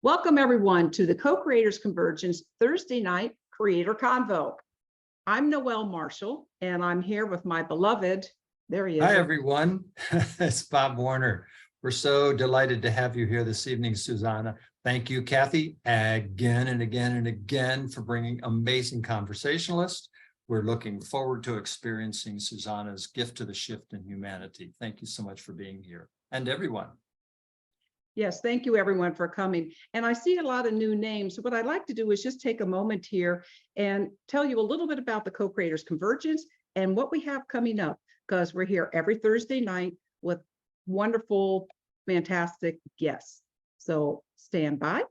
Welcome everyone to the Co-Creators Convergence Thursday night Creator Convo. I'm Noelle Marshall, and I'm here with my beloved, there he is. Hi everyone, it's Bob Warner. We're so delighted to have you here this evening, Suzanna. Thank you, Kathy, again and again and again for bringing amazing conversationalists. We're looking forward to experiencing Suzanna's gift to the shift in humanity. Thank you so much for being here, and everyone. Yes, thank you everyone for coming. And I see a lot of new names. So what I'd like to do is just take a moment here and tell you a little bit about the Co-Creators Convergence and what we have coming up, because we're here every Thursday night with wonderful, fantastic guests. So stand by.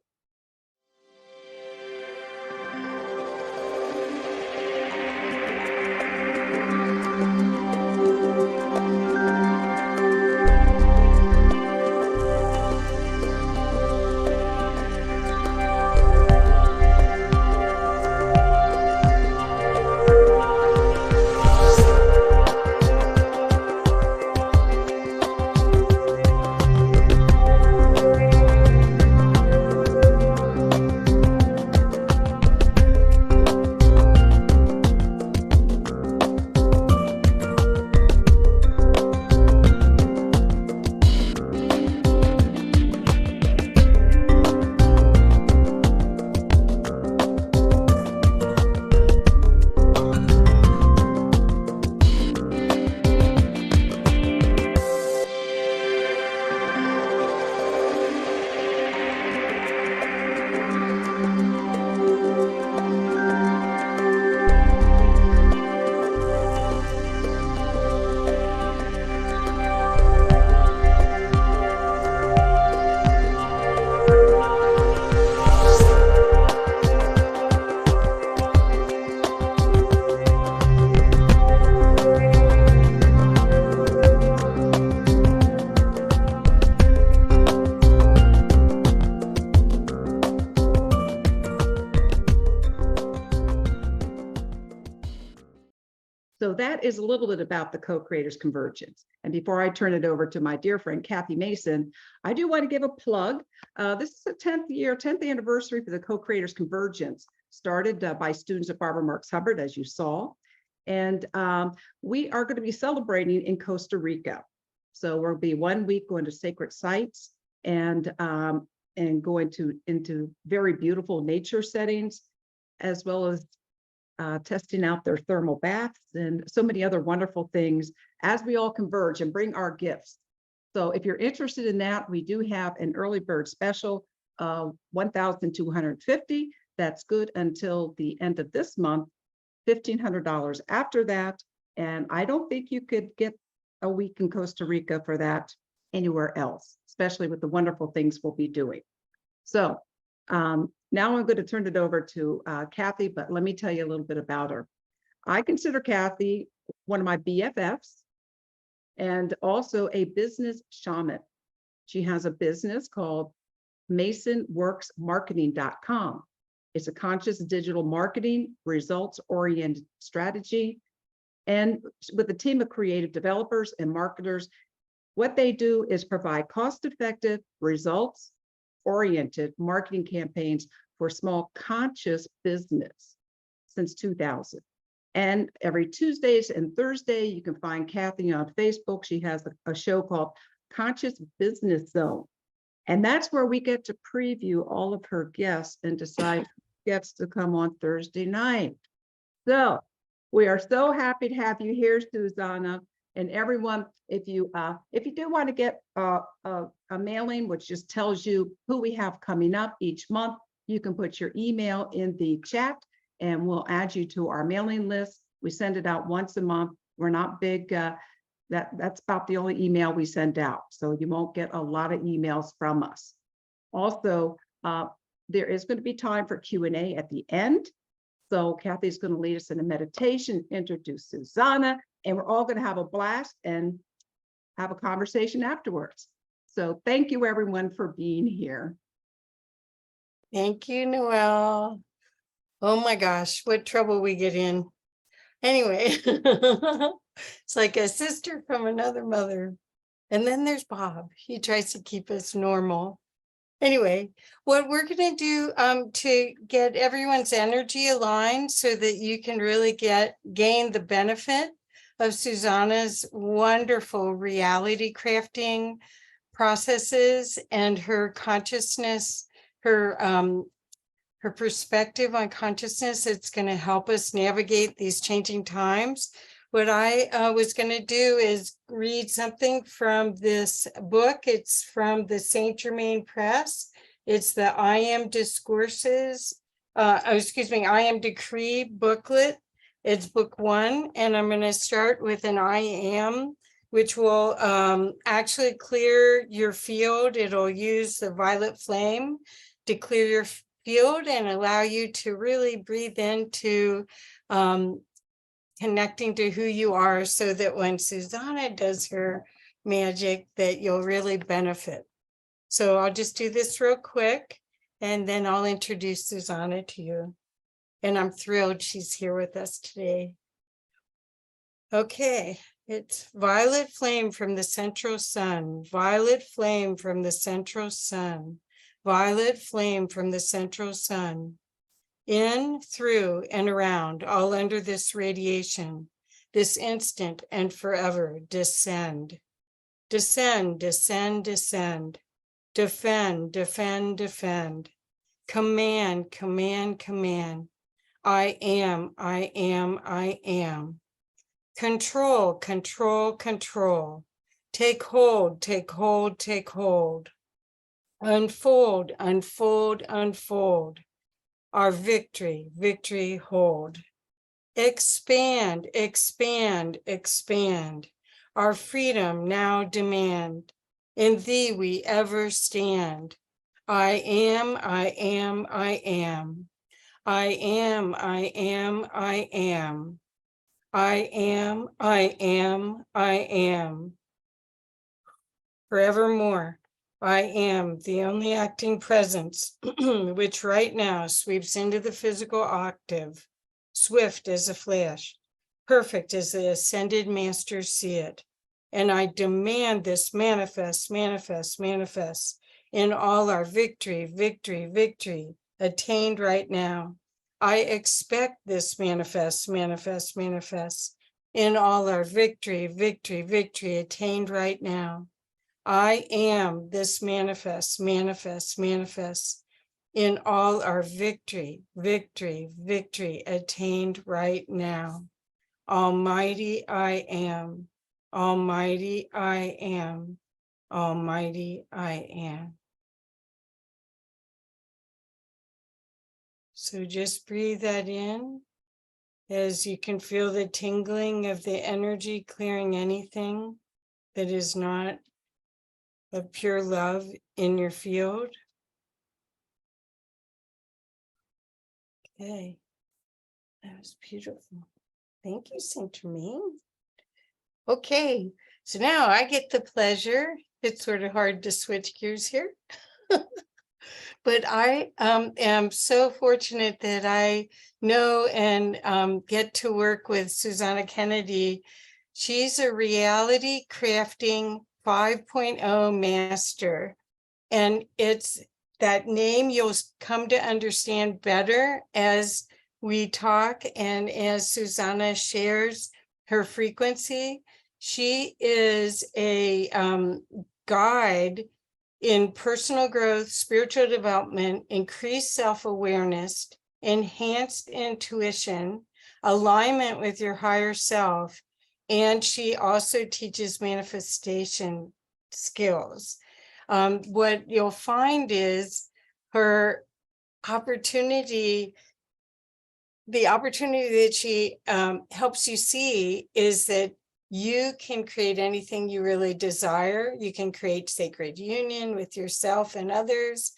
So that is a little bit about the Co-Creators Convergence. And before I turn it over to my dear friend, Kathy Mason, I do want to give a plug. This is the 10th anniversary for the Co-Creators Convergence, started by students at Barbara Marx Hubbard, as you saw. And we are going to be celebrating in Costa Rica. So we'll be 1 week going to sacred sites and going into very beautiful nature settings, as well as testing out their thermal baths and so many other wonderful things as we all converge and bring our gifts. So if you're interested in that, we do have an early bird special of $1,250. That's good until the end of this month, $1,500 after that. And I don't think you could get a week in Costa Rica for that anywhere else, especially with the wonderful things we'll be doing. So now I'm going to turn it over to Kathy, but let me tell you a little bit about her. I consider Kathy one of my BFFs and also a business shaman. She has a business called masonworksmarketing.com. It's a conscious digital marketing, results-oriented strategy. And with a team of creative developers and marketers, what they do is provide cost-effective, results-oriented marketing campaigns for small conscious business since 2000. And every Tuesdays and Thursday, you can find Kathy on Facebook. She has a show called Conscious Business Zone. And that's where we get to preview all of her guests and decide who gets to come on Thursday night. So we are so happy to have you here, Suzanna. And everyone, if you do want to get a mailing, which just tells you who we have coming up each month, you can put your email in the chat and we'll add you to our mailing list. We send it out once a month. We're not big, that's about the only email we send out. So you won't get a lot of emails from us. Also, there is going to be time for Q&A at the end. So Kathy's going to lead us in a meditation, introduce Suzanna, and we're all going to have a blast and have a conversation afterwards. So thank you everyone for being here. Thank you, Noelle. Oh my gosh, what trouble we get in. Anyway, it's like a sister from another mother. And then there's Bob. He tries to keep us normal. Anyway, what we're going to do to get everyone's energy aligned so that you can really gain the benefit of Suzanna's wonderful reality crafting processes and her consciousness, her perspective on consciousness. It's going to help us navigate these changing times. What I was going to do is read something from this book. It's from the Saint Germain Press. It's the I Am Discourses, I Am Decree booklet. It's book 1, and I'm going to start with an I am, which will actually clear your field. It'll use the violet flame to clear your field and allow you to really breathe into connecting to who you are, so that when Suzanna does her magic, that you'll really benefit. So I'll just do this real quick, and then I'll introduce Suzanna to you. And I'm thrilled she's here with us today. Okay, it's violet flame from the central sun, violet flame from the central sun, violet flame from the central sun. In, through, and around, all under this radiation, this instant and forever, descend. Descend, descend, descend. Defend, defend, defend. Command, command, command. I am, I am, I am. Control, control, control. Take hold, take hold, take hold. Unfold, unfold, unfold. Our victory, victory hold. Expand, expand, expand. Our freedom now demand. In thee we ever stand. I am, I am, I am. I am, I am, I am. I am, I am, I am. Forevermore. I am the only acting presence, which right now sweeps into the physical octave, swift as a flash, perfect as the ascended masters see it. And I demand this manifest, manifest, manifest in all our victory, victory, victory attained right now. I expect this manifest, manifest, manifest in all our victory, victory, victory attained right now. I am this manifest, manifest, manifest in all our victory, victory, victory attained right now. Almighty I am, Almighty I am, Almighty I am. So just breathe that in as you can feel the tingling of the energy clearing anything that is not of pure love in your field. Okay, that was beautiful. Thank you, Saint Germain. Okay, so now I get the pleasure. It's sort of hard to switch gears here. But I am so fortunate that I know and get to work with Suzanna Kennedy. She's a reality crafting 5.0 master. And it's that name you'll come to understand better as we talk and as Suzanna shares her frequency. She is a guide in personal growth, spiritual development, increased self-awareness, enhanced intuition, alignment with your higher self, and she also teaches manifestation skills. What you'll find is her opportunity, the opportunity that she helps you see is that you can create anything you really desire. You can create sacred union with yourself and others.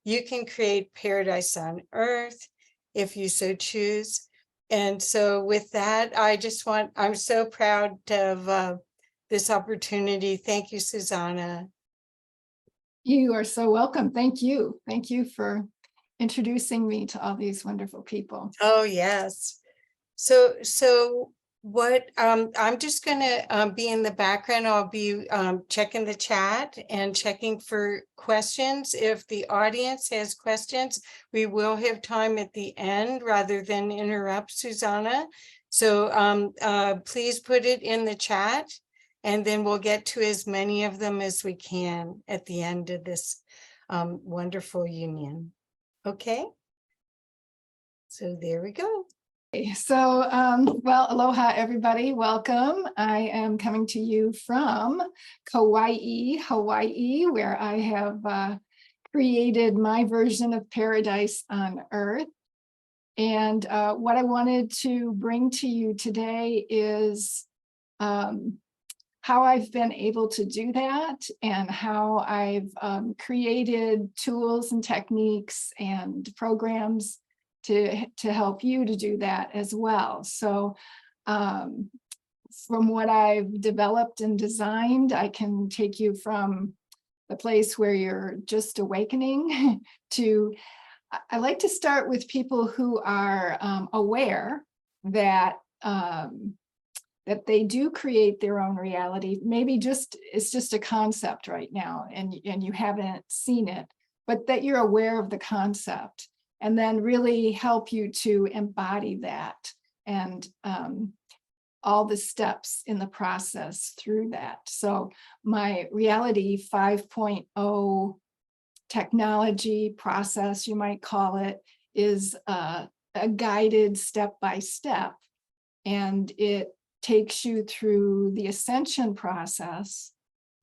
You can create paradise on earth if you so choose. And so with that, I'm so proud of this opportunity. Thank you, Suzanna. You are so welcome. Thank you. Thank you for introducing me to all these wonderful people. Oh, yes. So What, I'm just gonna be in the background. I'll be checking the chat and checking for questions. If the audience has questions, we will have time at the end rather than interrupt Suzanna. So please put it in the chat, and then we'll get to as many of them as we can at the end of this wonderful union. Okay? So there we go. So, well, aloha, everybody. Welcome. I am coming to you from Kauai, Hawaii, where I have created my version of paradise on earth. And what I wanted to bring to you today is how I've been able to do that and how I've created tools and techniques and programs to help you to do that as well. So from what I've developed and designed, I can take you from the place where you're just awakening to, I like to start with people who are aware that that they do create their own reality. Maybe it's just a concept right now and you haven't seen it, but that you're aware of the concept, and then really help you to embody that and all the steps in the process through that. So my reality 5.0 technology process, you might call it, is a guided step-by-step, and it takes you through the ascension process.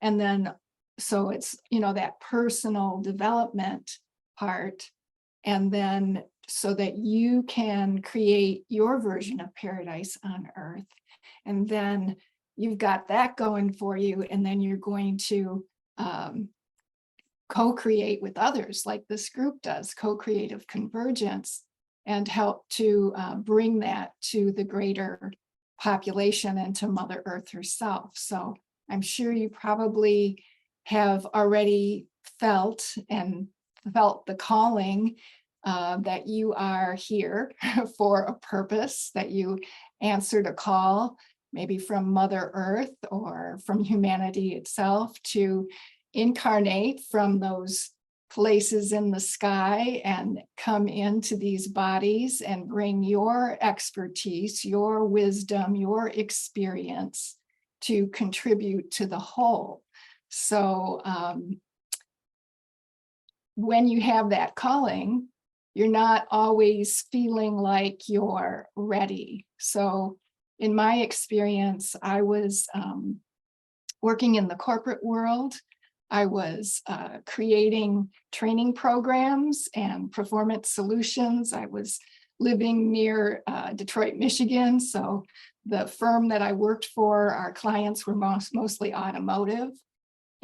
And then, so it's, that personal development part. And then so that you can create your version of paradise on earth. And then you've got that going for you. And then you're going to co-create with others like this group does, co-creative convergence, and help to bring that to the greater population and to Mother Earth herself. So I'm sure you probably have already felt the calling that you are here for a purpose, that you answered a call, maybe from Mother Earth or from humanity itself, to incarnate from those places in the sky and come into these bodies and bring your expertise, your wisdom, your experience to contribute to the whole. So when you have that calling, you're not always feeling like you're ready. So in my experience, I was working in the corporate world. I was creating training programs and performance solutions. I was living near Detroit, Michigan. So the firm that I worked for, our clients were mostly automotive.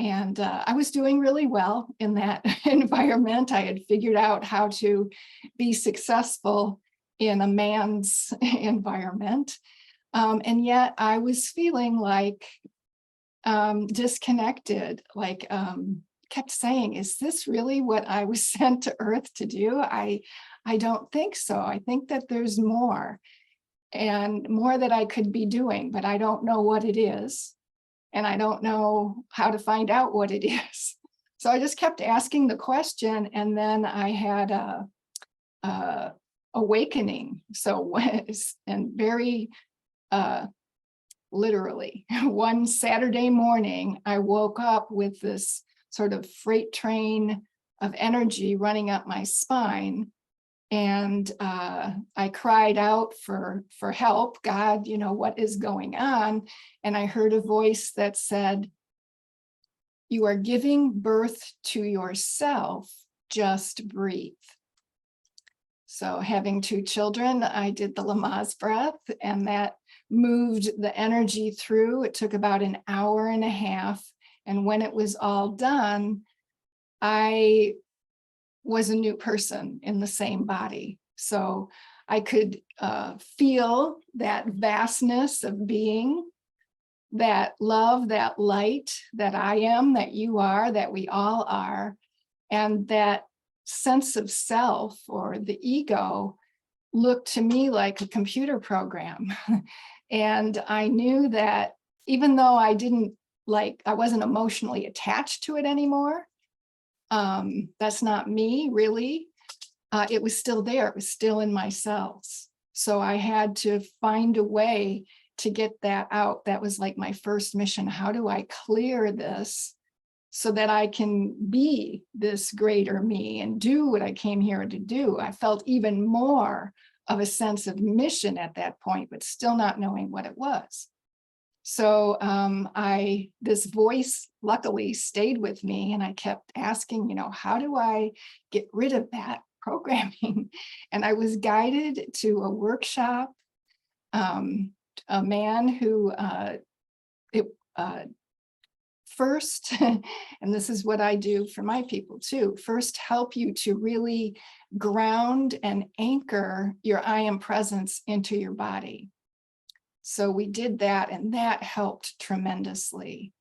And I was doing really well in that environment. I had figured out how to be successful in a man's environment. And yet I was feeling like disconnected, like kept saying, is this really what I was sent to earth to do? I don't think so. I think that there's more and more that I could be doing, but I don't know what it is. And I don't know how to find out what it is. So I just kept asking the question, and then I had a awakening. So and very literally, one Saturday morning, I woke up with this sort of freight train of energy running up my spine. And I cried out for help. God, what is going on? And I heard a voice that said, you are giving birth to yourself, just breathe. So having 2 children, I did the Lamaze breath, and that moved the energy through. It took about an hour and a half. And when it was all done, I was a new person in the same body. So I could feel that vastness of being, that love, that light that I am, that you are, that we all are, and that sense of self or the ego looked to me like a computer program. And I knew that even though I wasn't emotionally attached to it anymore, that's not me really. It was still there. It was still in my cells. So I had to find a way to get that out. That was like my first mission. How do I clear this so that I can be this greater me and do what I came here to do? I felt even more of a sense of mission at that point, but still not knowing what it was. So this voice luckily stayed with me, and I kept asking, how do I get rid of that programming? And I was guided to a workshop, a man who first, and this is what I do for my people too, first help you to really ground and anchor your I am presence into your body. So we did that, and that helped tremendously.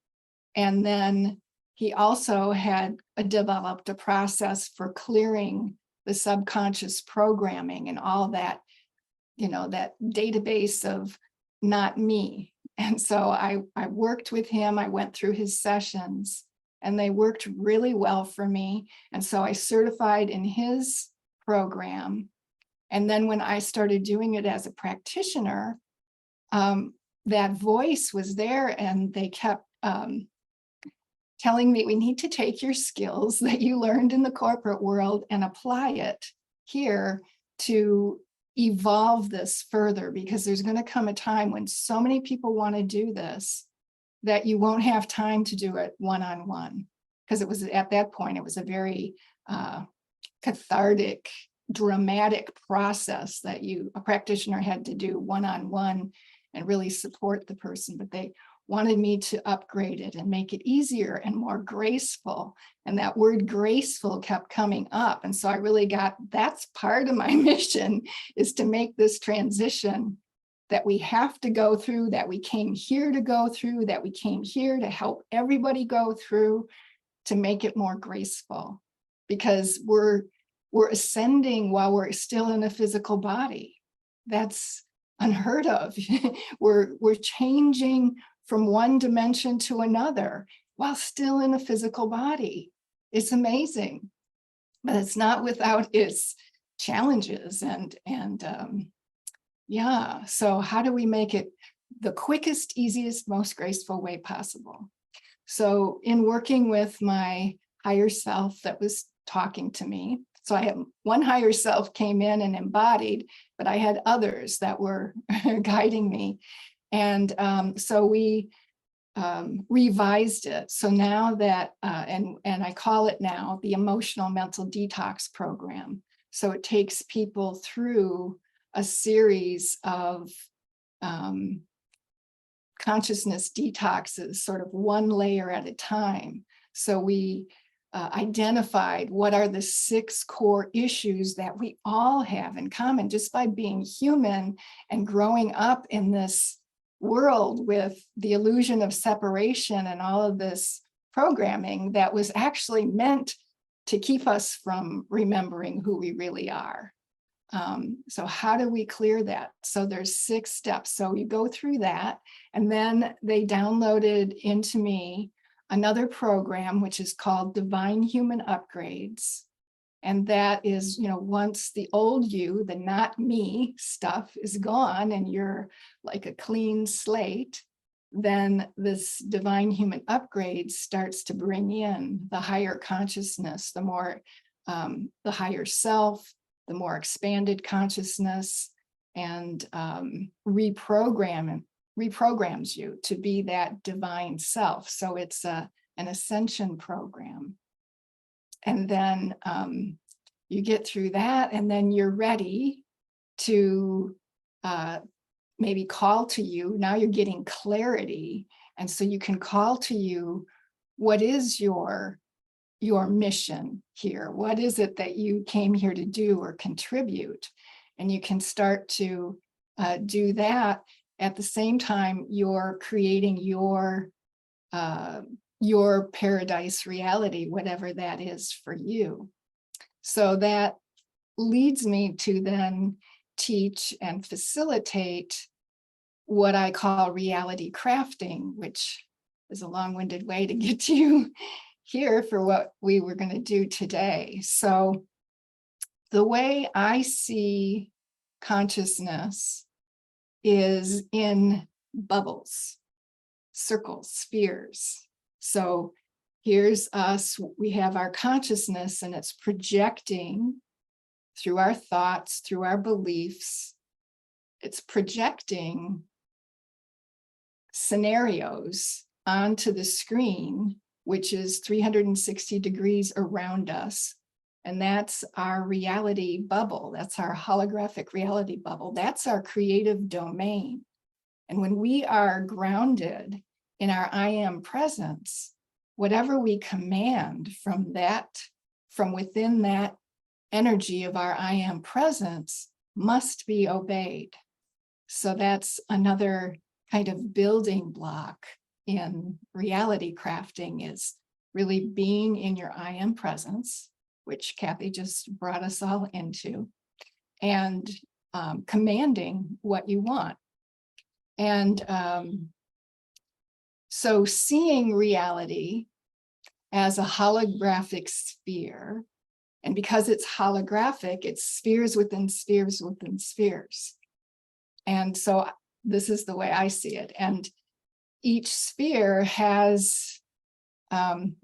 And then he also had developed a process for clearing the subconscious programming and all that, that database of not me. And so I worked with him. I went through his sessions, and they worked really well for me. And so I certified in his program. And then when I started doing it as a practitioner, that voice was there, and they kept telling me, we need to take your skills that you learned in the corporate world and apply it here to evolve this further, because there's going to come a time when so many people want to do this that you won't have time to do it one-on-one. Because it was at that point, it was a very cathartic, dramatic process that a practitioner had to do one-on-one and really support the person. But they wanted me to upgrade it and make it easier and more graceful. And that word graceful kept coming up. And so I really that's part of my mission, is to make this transition that we have to go through, that we came here to go through, that we came here to help everybody go through, to make it more graceful. Because we're ascending while we're still in a physical body. That's unheard of. We're changing from one dimension to another while still in a physical body. It's amazing, but it's not without its challenges. Yeah, so how do we make it the quickest, easiest, most graceful way possible? So in working with my higher self that was talking to me, so I had one higher self came in and embodied, but I had others that were guiding me. And so we revised it. So now that, and I call it now the emotional mental detox program. So it takes people through a series of consciousness detoxes, sort of one layer at a time. So we identified what are the 6 core issues that we all have in common just by being human and growing up in this world with the illusion of separation and all of this programming that was actually meant to keep us from remembering who we really are. So how do we clear that? So there's 6 steps. So you go through that, and then they downloaded into me another program, which is called Divine Human Upgrades. And that is, once the old you, the not me stuff is gone and you're like a clean slate, then this Divine Human Upgrade starts to bring in the higher consciousness, the more, the higher self, the more expanded consciousness, and reprograms you to be that divine self. So it's an Ascension program. And then you get through that, and then you're ready to maybe call to you. Now you're getting clarity. And so you can call to you, what is your mission here? What is it that you came here to do or contribute? And you can start to do that. At the same time, you're creating your paradise reality, whatever that is for you. So that leads me to then teach and facilitate what I call reality crafting, which is a long-winded way to get you here for what we were going to do today. So the way I see consciousness is in bubbles, circles, spheres. So here's us, we have our consciousness, and it's projecting through our thoughts, through our beliefs. It's projecting scenarios onto the screen, which is 360 degrees around us. And that's our reality bubble. That's our holographic reality bubble. That's our creative domain. And when we are grounded in our I am presence, whatever we command from that, from within that energy of our I am presence, must be obeyed. So that's another kind of building block in reality crafting, is really being in your I am presence, which Kathy just brought us all into, and commanding what you want. And so seeing reality as a holographic sphere, and because it's holographic, it's spheres within spheres within spheres. And so this is the way I see it. And each sphere has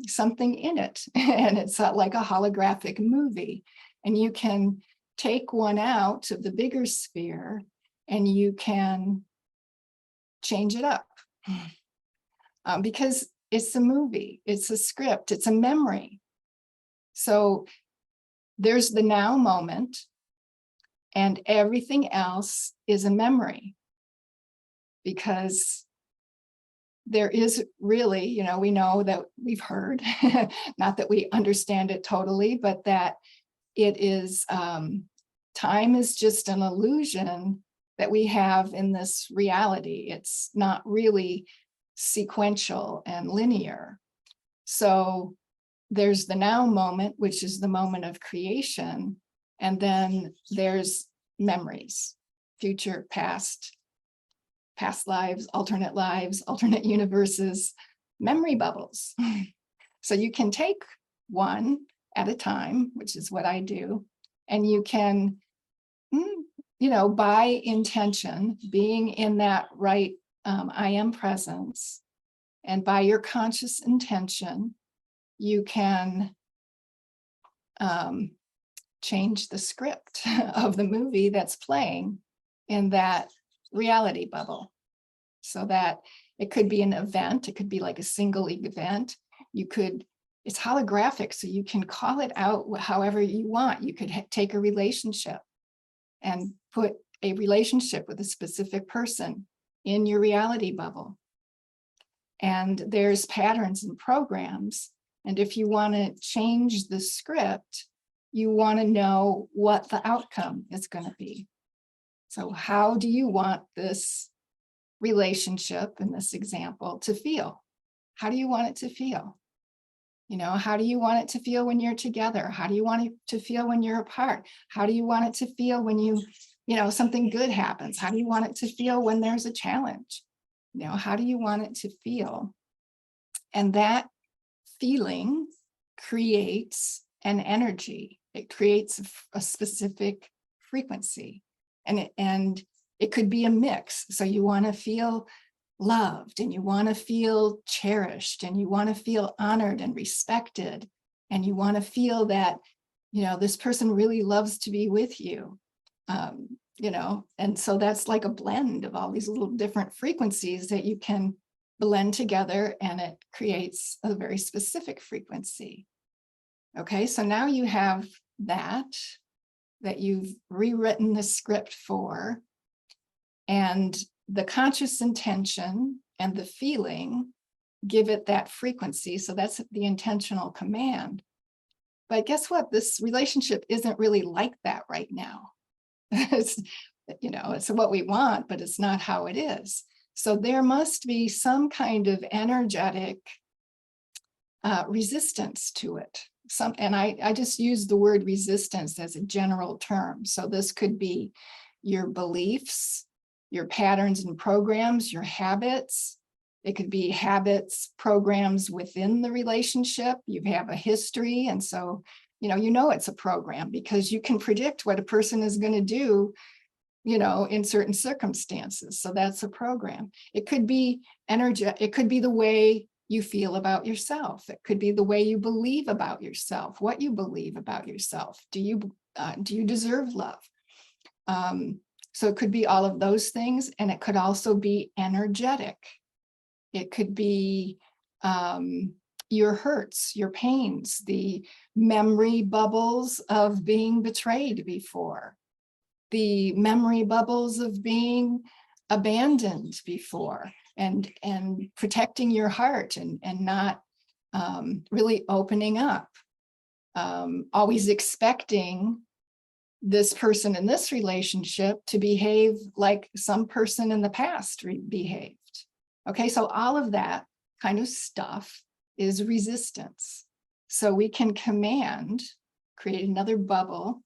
something in it, and it's like a holographic movie. And you can take one out of the bigger sphere and you can change it up because it's a movie, it's a script, it's a memory. So there's the now moment, and everything else is a memory, because there is really, you know, we know that we've heard, not that we understand it totally, but that it is, time is just an illusion that we have in this reality. It's not really sequential and linear. So there's the now moment, which is the moment of creation. And then there's memories, future, past lives, alternate universes, memory bubbles. So you can take one at a time, which is what I do. And you can, you know, by intention, being in that right I am presence, and by your conscious intention, you can change the script of the movie that's playing in that reality bubble. So that it could be an event, it could be like a single event. You could, it's holographic, so you can call it out however you want. You could take a relationship and put a relationship with a specific person in your reality bubble. And there's patterns and programs. And if you want to change the script, you want to know what the outcome is going to be. So how do you want this relationship, in this example, to feel? How do you want it to feel? You know, how do you want it to feel when you're together? How do you want it to feel when you're apart? How do you want it to feel when you know, something good happens? How do you want it to feel when there's a challenge? You know, how do you want it to feel? And that feeling creates an energy. It creates a specific frequency. And it could be a mix. So you want to feel loved, and you want to feel cherished, and you want to feel honored and respected, and you want to feel that, you know, this person really loves to be with you, you know. And so that's like a blend of all these little different frequencies that you can blend together, and it creates a very specific frequency. Okay, so now you have that you've rewritten the script for, and the conscious intention and the feeling give it that frequency. So that's the intentional command. But guess what? This relationship isn't really like that right now. It's, you know, it's what we want, but it's not how it is. So there must be some kind of energetic resistance to it. And I just use the word resistance as a general term. So this could be, your beliefs, your patterns and programs, your habits. It could be habits, programs within the relationship. You have a history. And so, you know it's a program because you can predict what a person is going to do, in certain circumstances. So that's a program. It could be energy. It could be the way you feel about yourself. It could be the way you believe about yourself, what you believe about yourself. Do you deserve love? So it could be all of those things. And it could also be energetic. It could be your hurts, your pains, the memory bubbles of being betrayed before, the memory bubbles of being abandoned before, and protecting your heart and not really opening up, always expecting this person in this relationship to behave like some person in the past behaved. Okay, so all of that kind of stuff is resistance. So we can create another bubble,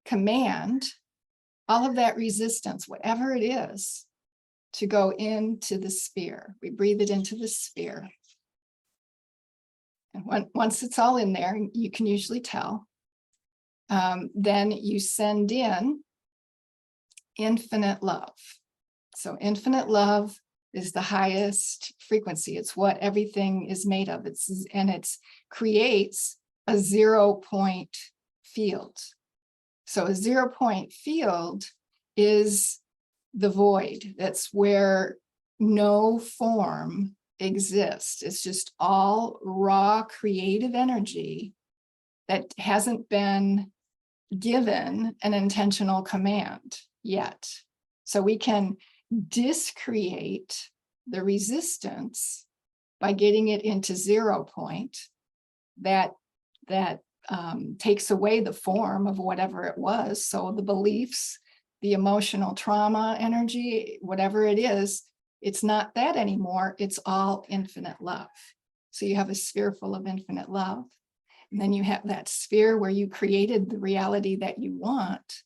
command all of that resistance, whatever it is, to go into the sphere. We breathe it into the sphere. And once it's all in there, you can usually tell. Then you send in infinite love. So infinite love is the highest frequency. It's what everything is made of. It creates a 0-point field. So a 0-point field is the void. That's where no form exists. It's just all raw creative energy that hasn't been given an intentional command yet. So we can discreate the resistance by getting it into 0 point. That takes away the form of whatever it was. So the beliefs, the emotional trauma energy, whatever it is, it's not that anymore. It's all infinite love. So you have a sphere full of infinite love. And then you have that sphere where you created the reality that you want.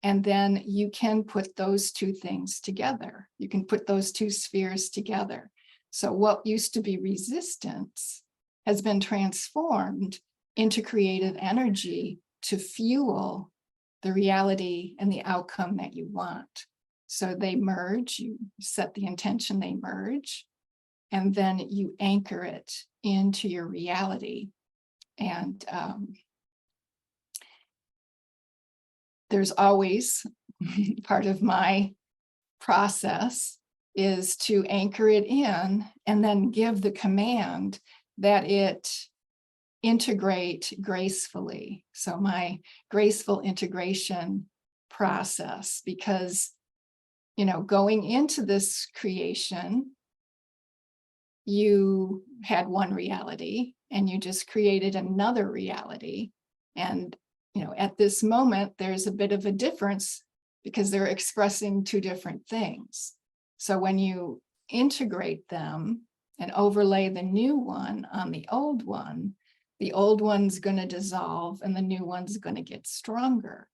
And then you can put those two things together. You can put those two spheres together. So what used to be resistance has been transformed into creative energy to fuel the reality and the outcome that you want. So they merge, you set the intention, they merge, and then you anchor it into your reality. And there's always part of my process is to anchor it in and then give the command that it integrate gracefully. So my graceful integration process, because, going into this creation, you had one reality and you just created another reality. And, at this moment, there's a bit of a difference because they're expressing two different things. So when you integrate them and overlay the new one on the old one's going to dissolve and the new one's going to get stronger.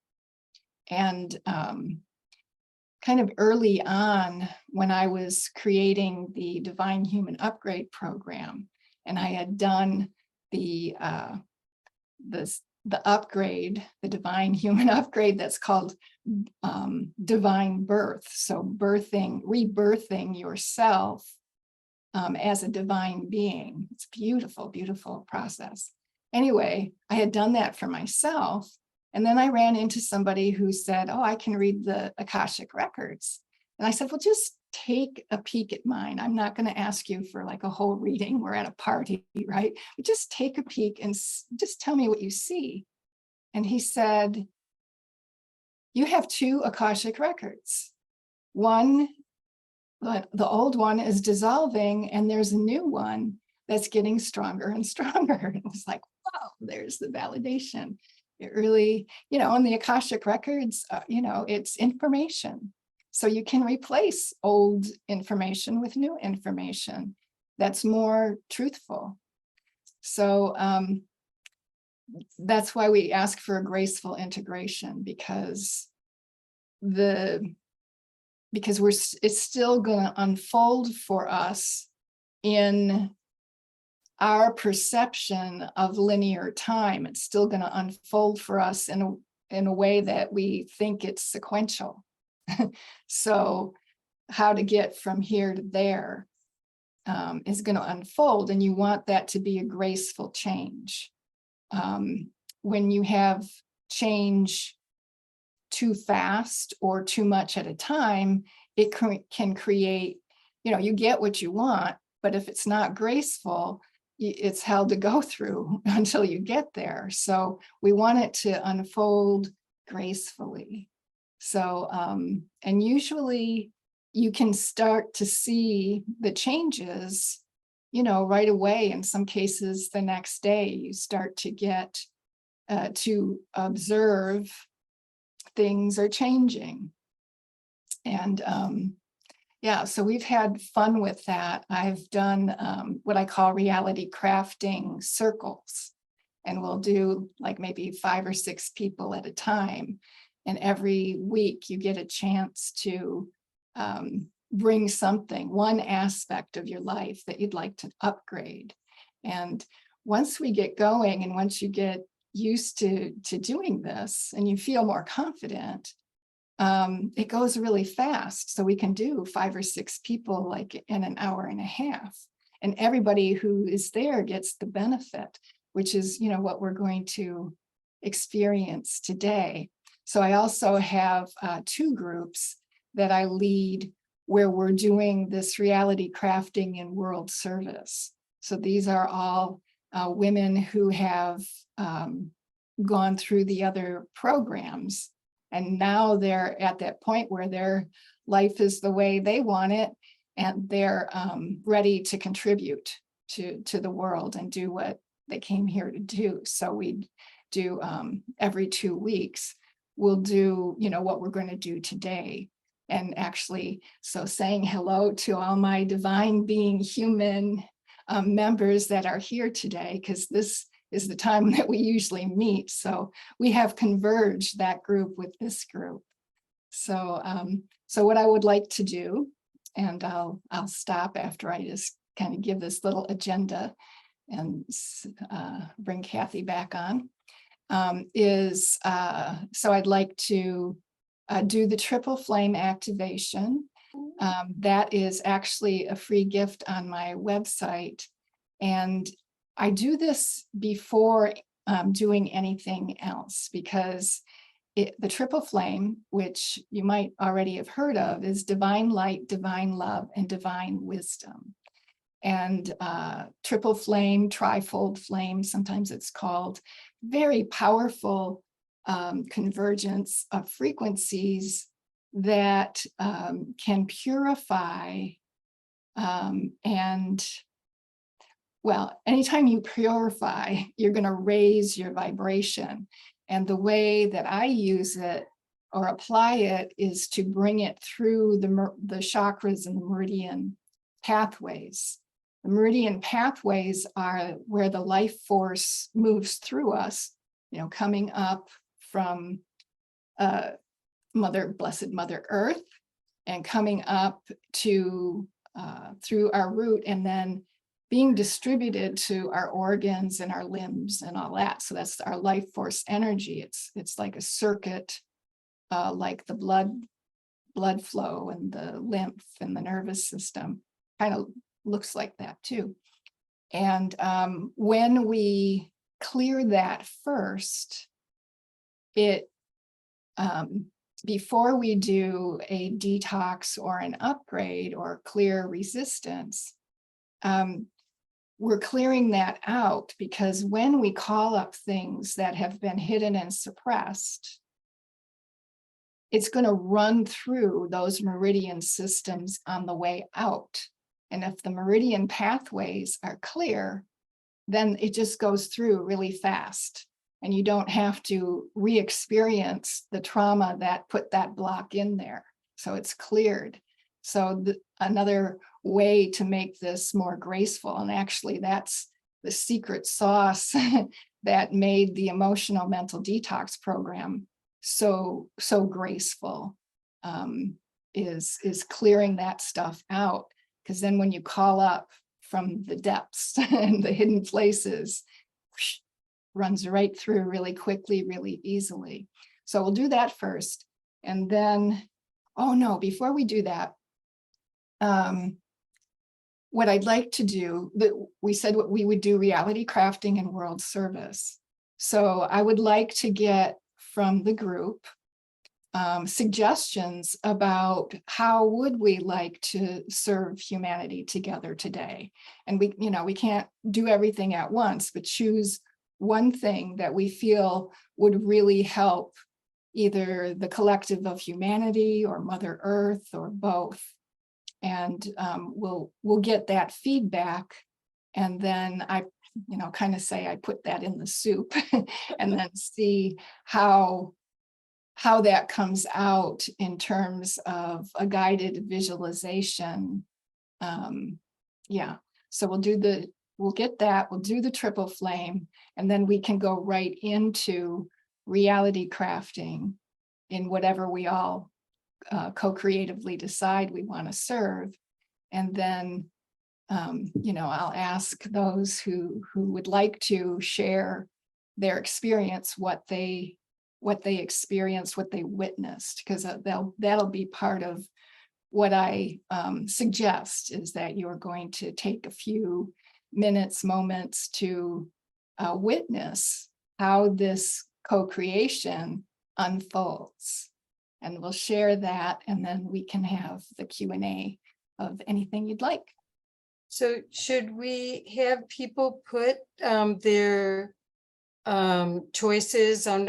And kind of early on when I was creating the Divine Human Upgrade program, and I had done the upgrade, the Divine Human Upgrade that's called Divine Birth. So rebirthing yourself as a divine being. It's a beautiful, beautiful process. Anyway, I had done that for myself. And then I ran into somebody who said, oh, I can read the Akashic records. And I said, well, just take a peek at mine. I'm not going to ask you for like a whole reading. We're at a party, right? But just take a peek and just tell me what you see. And he said, you have two Akashic records. One, the old one is dissolving and there's a new one that's getting stronger and stronger. It was like, wow, there's the validation. It really, in the Akashic records, it's information. So you can replace old information with new information that's more truthful. So that's why we ask for a graceful integration, because because it's still going to unfold for us in our perception of linear time. It's still going to unfold for us in a way that we think it's sequential. So how to get from here to there is going to unfold, and you want that to be a graceful change. When you have change too fast or too much at a time, it can create, you get what you want, but if it's not graceful, it's hell to go through until you get there. So we want it to unfold gracefully. So, and usually you can start to see the changes, right away. In some cases, the next day, you start to get to observe things are changing. And yeah, so we've had fun with that. I've done what I call reality crafting circles, and we'll do like maybe 5 or 6 people at a time. And every week you get a chance to bring something, one aspect of your life that you'd like to upgrade. And once we get going, and once you get used to doing this and you feel more confident, it goes really fast. So we can do 5 or 6 people like in an hour and a half, and everybody who is there gets the benefit, which is, what we're going to experience today. So I also have 2 groups that I lead where we're doing this reality crafting in world service. So these are all women who have gone through the other programs, and now they're at that point where their life is the way they want it, and they're ready to contribute to the world and do what they came here to do. So we do every 2 weeks, we'll do, what we're going to do today. And actually, so saying hello to all my divine being human members that are here today, because this is the time that we usually meet. So we have converged that group with this group. So, so what I would like to do, and I'll stop after I just kind of give this little agenda and bring Kathy back on, is so I'd like to do the triple flame activation. That is actually a free gift on my website. And I do this before doing anything else, because the triple flame, which you might already have heard of, is divine light, divine love, and divine wisdom. And triple flame, trifold flame, sometimes it's called, very powerful convergence of frequencies that can purify and, well, anytime you purify, you're going to raise your vibration. And the way that I use it or apply it is to bring it through the chakras and the meridian pathways. The meridian pathways are where the life force moves through us, coming up from Blessed Mother Earth, and coming up to through our root, and then being distributed to our organs and our limbs and all that. So that's our life force energy. It's like a circuit, like the blood flow and the lymph and the nervous system kind of looks like that too. And when we clear that first, it before we do a detox or an upgrade or clear resistance, we're clearing that out, because when we call up things that have been hidden and suppressed, it's going to run through those meridian systems on the way out. And if the meridian pathways are clear, then it just goes through really fast. And you don't have to re-experience the trauma that put that block in there. So it's cleared. So another way to make this more graceful, and actually that's the secret sauce that made the emotional mental detox program so graceful, is clearing that stuff out. Because then when you call up from the depths and the hidden places, whoosh, runs right through really quickly, really easily. So we'll do that first. And then, oh no, before we do that, what I'd like to do, we said what we would do reality crafting and world service. So I would like to get from the group suggestions about how would we like to serve humanity together today. And we can't do everything at once, but choose one thing that we feel would really help either the collective of humanity or Mother Earth or both. And we'll get that feedback, and then I kind of say I put that in the soup and then see how that comes out in terms of a guided visualization. Yeah, so we'll do the triple flame, and then we can go right into reality crafting in whatever we all co-creatively decide we want to serve. And then I'll ask those who would like to share their experience, what they experienced, what they witnessed, because that'll be part of what I suggest, is that you're going to take a few moments to witness how this co-creation unfolds. And we'll share that, and then we can have the Q&A of anything you'd like. So should we have people put their choices on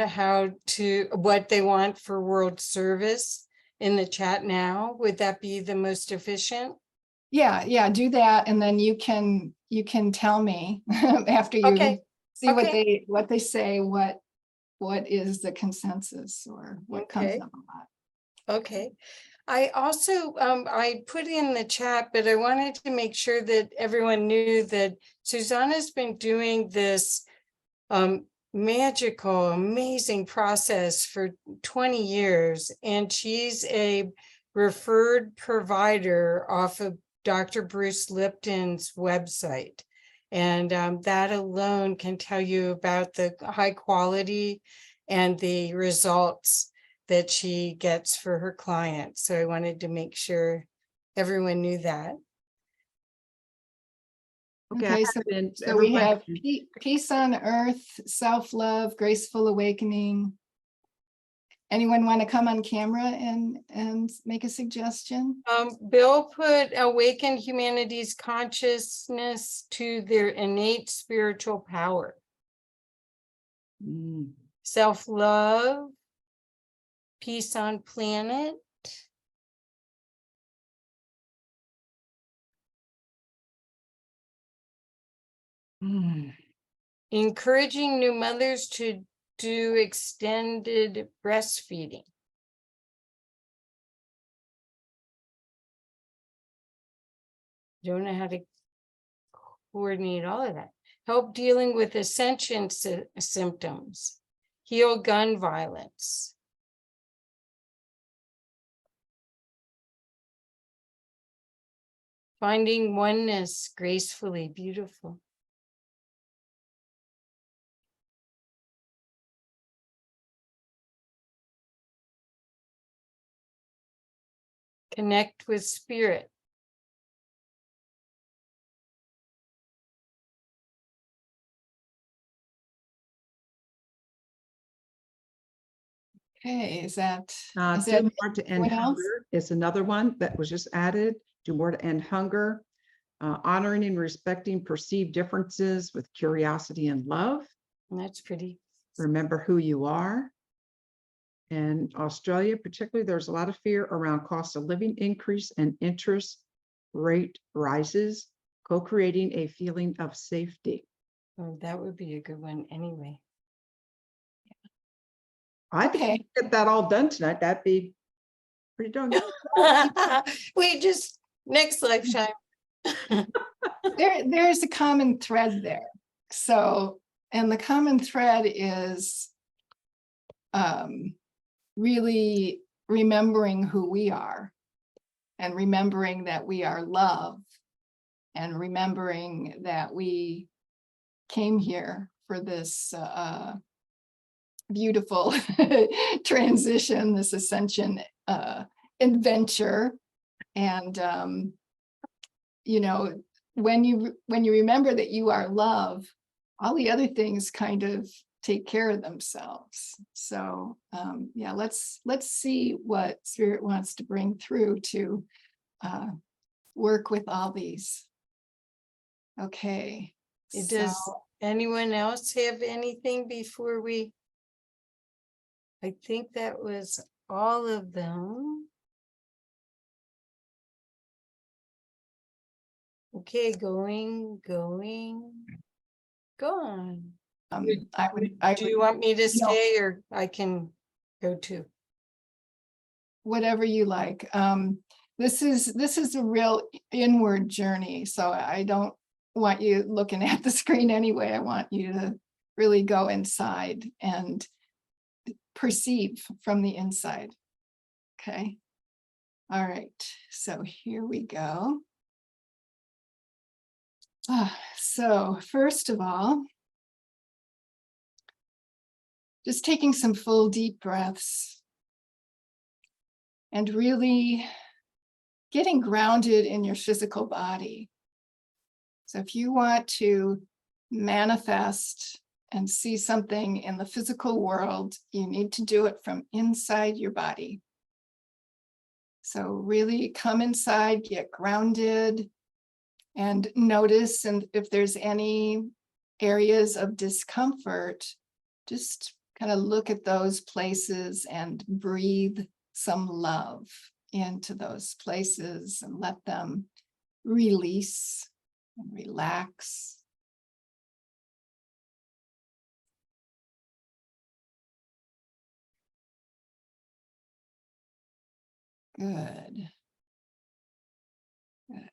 what they want for world service in the chat now? Would that be the most efficient? Yeah, do that, and then you can tell me after you see what they say, what is the consensus or what comes up a lot. Okay. I also, I put in the chat, but I wanted to make sure that everyone knew that Suzanna's been doing this magical, amazing process for 20 years. And she's a referred provider off of Dr. Bruce Lipton's website. And that alone can tell you about the high quality and the results that she gets for her clients. So I wanted to make sure everyone knew that. Okay, so we have peace on earth, self-love, graceful awakening. Anyone want to come on camera and make a suggestion? Bill put awaken humanity's consciousness to their innate spiritual power. Self-love, peace on planet. Encouraging new mothers to do extended breastfeeding. Don't know how to coordinate all of that. Help dealing with Ascension symptoms. Heal gun violence. Finding oneness gracefully, beautiful. Connect with spirit. Okay, is that do more to end anyone else? hunger is another one that was just added. Do more to end hunger. Honoring and respecting perceived differences with curiosity and love. And that's pretty. Remember who you are. In Australia, particularly, there's a lot of fear around cost of living increase and interest rate rises, co-creating a feeling of safety. Oh, that would be a good one anyway. I think we get that all done tonight. That'd be pretty darn good. We just next lifetime. There's a common thread there. So, and the common thread is really remembering who we are, and remembering that we are love, and remembering that we came here for this beautiful transition, this ascension adventure. And you know, when you remember that you are love, all the other things kind of take care of themselves. So yeah, let's see what Spirit wants to bring through to work with all these. Okay. Does anyone else have anything before we? I think that was all of them. Okay, going. Go on. Do you want me to stay, or I can go too? Whatever you like. This is a real inward journey, so I don't want you looking at the screen anyway. I want you to really go inside and perceive from the inside. Okay. All right. So here we go. So first of all, just taking some full deep breaths and really getting grounded in your physical body. So if you want to manifest and see something in the physical world, you need to do it from inside your body. So really come inside, get grounded, and notice, and if there's any areas of discomfort, just kind of look at those places and breathe some love into those places and let them release and relax. Good. Good.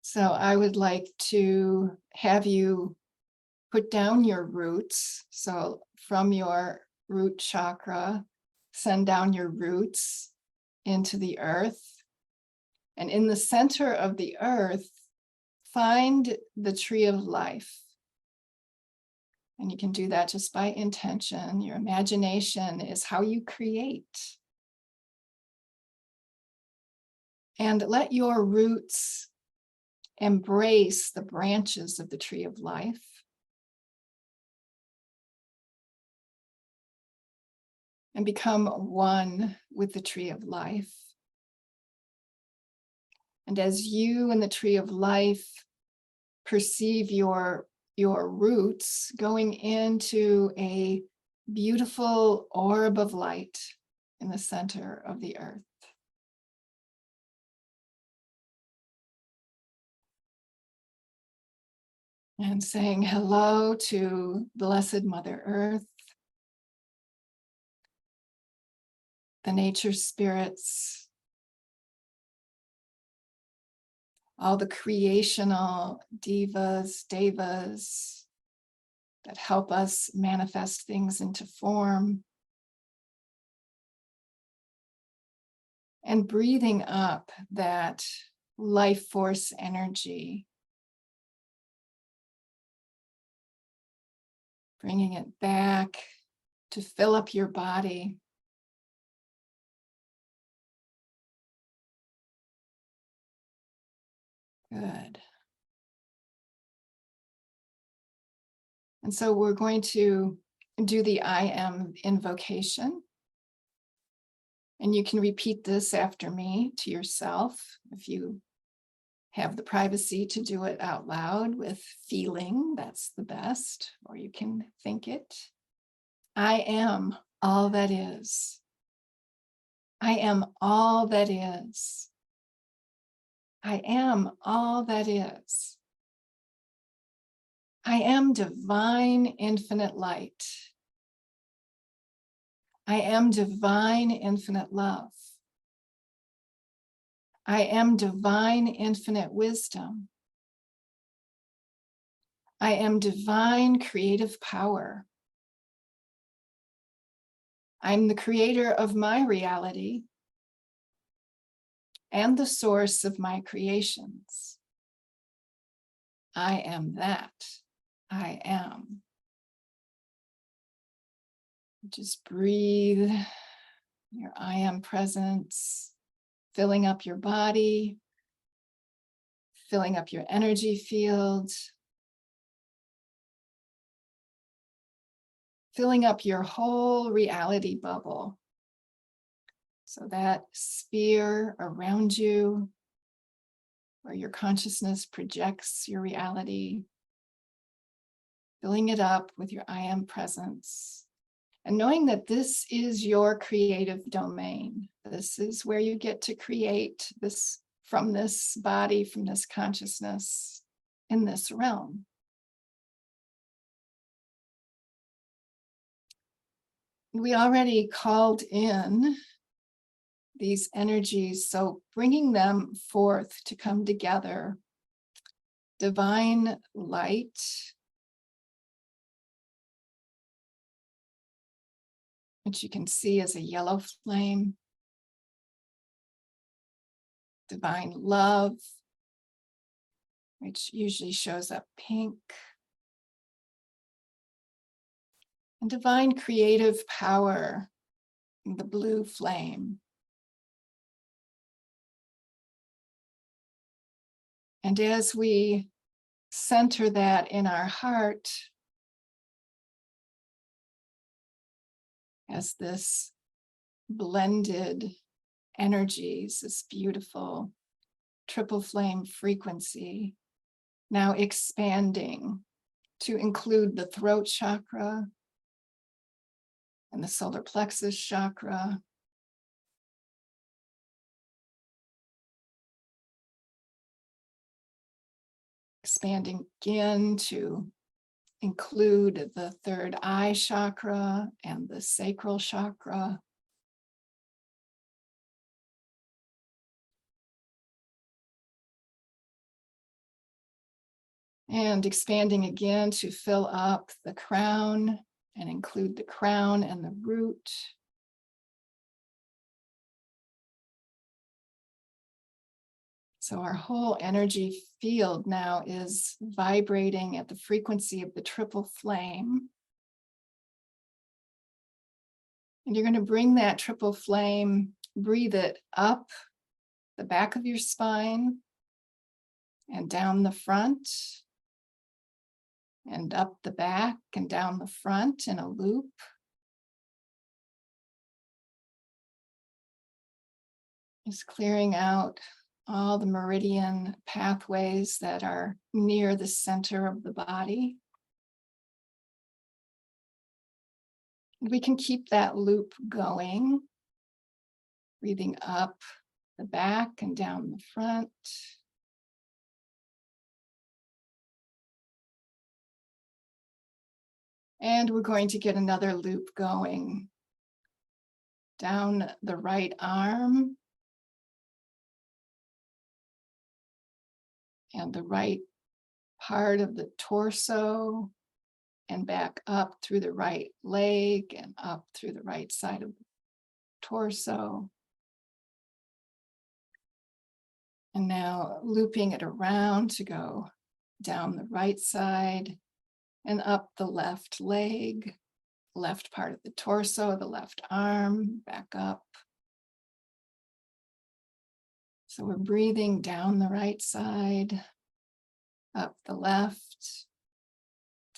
So I would like to have you put down your roots. So from your root chakra, send down your roots into the earth. And in the center of the earth, find the tree of life. And you can do that just by intention. Your imagination is how you create. And let your roots embrace the branches of the tree of life. And become one with the tree of life. And as you and the tree of life perceive your roots going into a beautiful orb of light in the center of the earth. And saying hello to Blessed Mother Earth, the nature spirits, all the creational divas, devas that help us manifest things into form. And breathing up that life force energy. Bringing it back to fill up your body. Good. And so we're going to do the I am invocation. And you can repeat this after me to yourself if you have the privacy to do it out loud with feeling, that's the best, or you can think it. I am all that is. I am all that is. I am all that is. I am divine infinite light. I am divine infinite love. I am divine infinite wisdom. I am divine creative power. I'm the creator of my reality and the source of my creations. I am that. I am. Just breathe your I am presence, filling up your body, filling up your energy field, filling up your whole reality bubble. So that sphere around you, where your consciousness projects your reality, filling it up with your I am presence. And knowing that this is your creative domain. This is where you get to create this from this body, from this consciousness in this realm. We already called in these energies, so bringing them forth to come together. Divine light, which you can see as a yellow flame. Divine love, which usually shows up pink. And divine creative power, the blue flame. And as we center that in our heart, as this blended energies, this beautiful triple flame frequency, now expanding to include the throat chakra and the solar plexus chakra. Expanding again to include the third eye chakra and the sacral chakra. And expanding again to fill up the crown and include the crown and the root. So our whole energy field now is vibrating at the frequency of the triple flame. And you're going to bring that triple flame, breathe it up the back of your spine and down the front and up the back and down the front in a loop. Just clearing out all the meridian pathways that are near the center of the body. We can keep that loop going, breathing up the back and down the front. And we're going to get another loop going down the right arm and the right part of the torso and back up through the right leg and up through the right side of the torso. And now looping it around to go down the right side and up the left leg, left part of the torso, the left arm, back up. So we're breathing down the right side, up the left,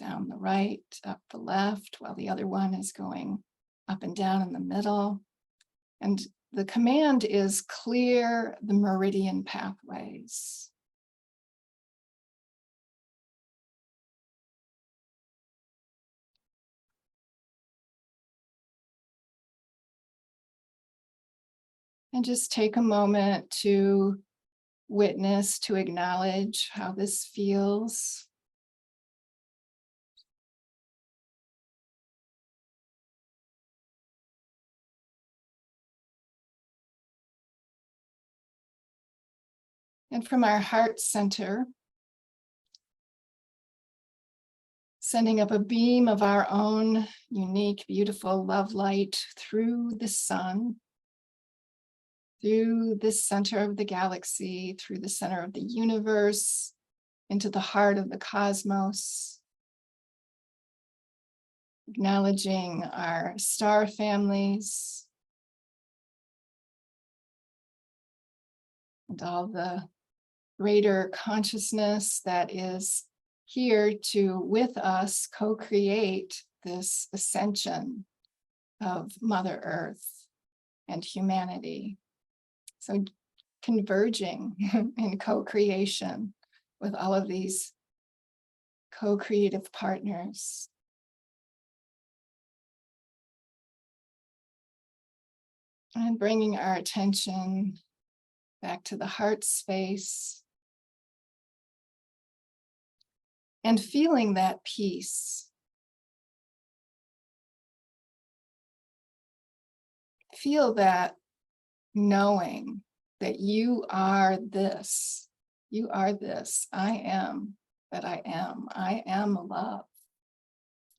down the right, up the left, while the other one is going up and down in the middle. And the command is clear the meridian pathways. And just take a moment to witness, to acknowledge how this feels. And from our heart center, sending up a beam of our own unique, beautiful love light through the sun, through the center of the galaxy, through the center of the universe, into the heart of the cosmos, acknowledging our star families and all the greater consciousness that is here to, with us, co-create this ascension of Mother Earth and humanity. So converging in co-creation with all of these co-creative partners. And bringing our attention back to the heart space. And feeling that peace. Feel that knowing that you are this. You are this. I am that I am. I am love.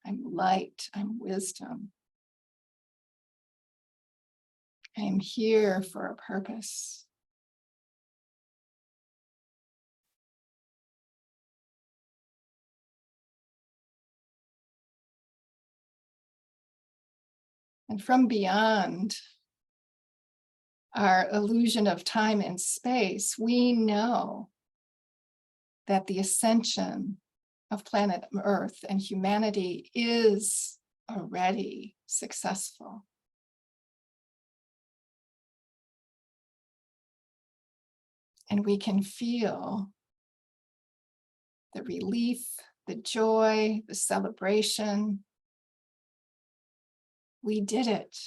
I'm light. I'm wisdom. I am here for a purpose. And from beyond our illusion of time and space, we know that the ascension of planet Earth and humanity is already successful. And we can feel the relief, the joy, the celebration. We did it.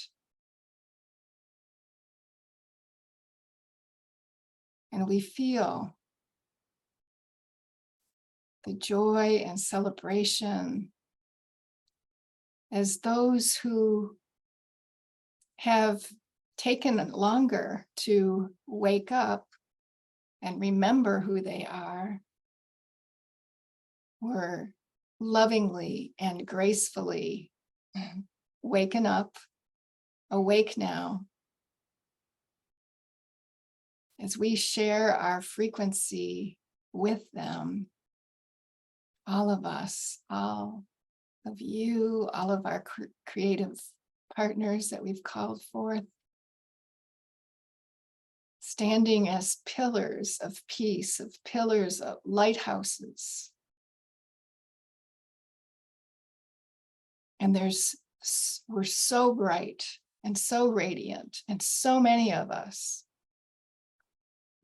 And we feel the joy and celebration as those who have taken longer to wake up and remember who they are, were lovingly and gracefully waken up, awake now, as we share our frequency with them, all of us, all of you, all of our creative partners that we've called forth, standing as pillars of peace, of pillars of lighthouses. And we're so bright and so radiant, and so many of us,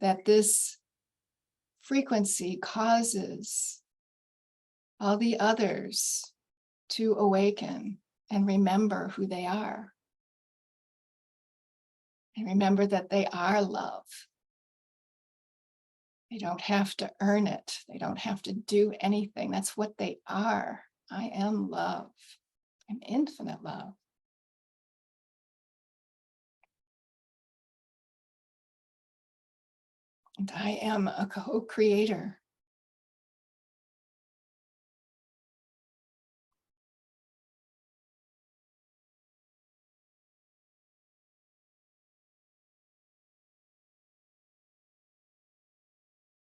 that this frequency causes all the others to awaken and remember who they are. And remember that they are love. They don't have to earn it. They don't have to do anything. That's what they are. I am love. I'm infinite love. And I am a co-creator.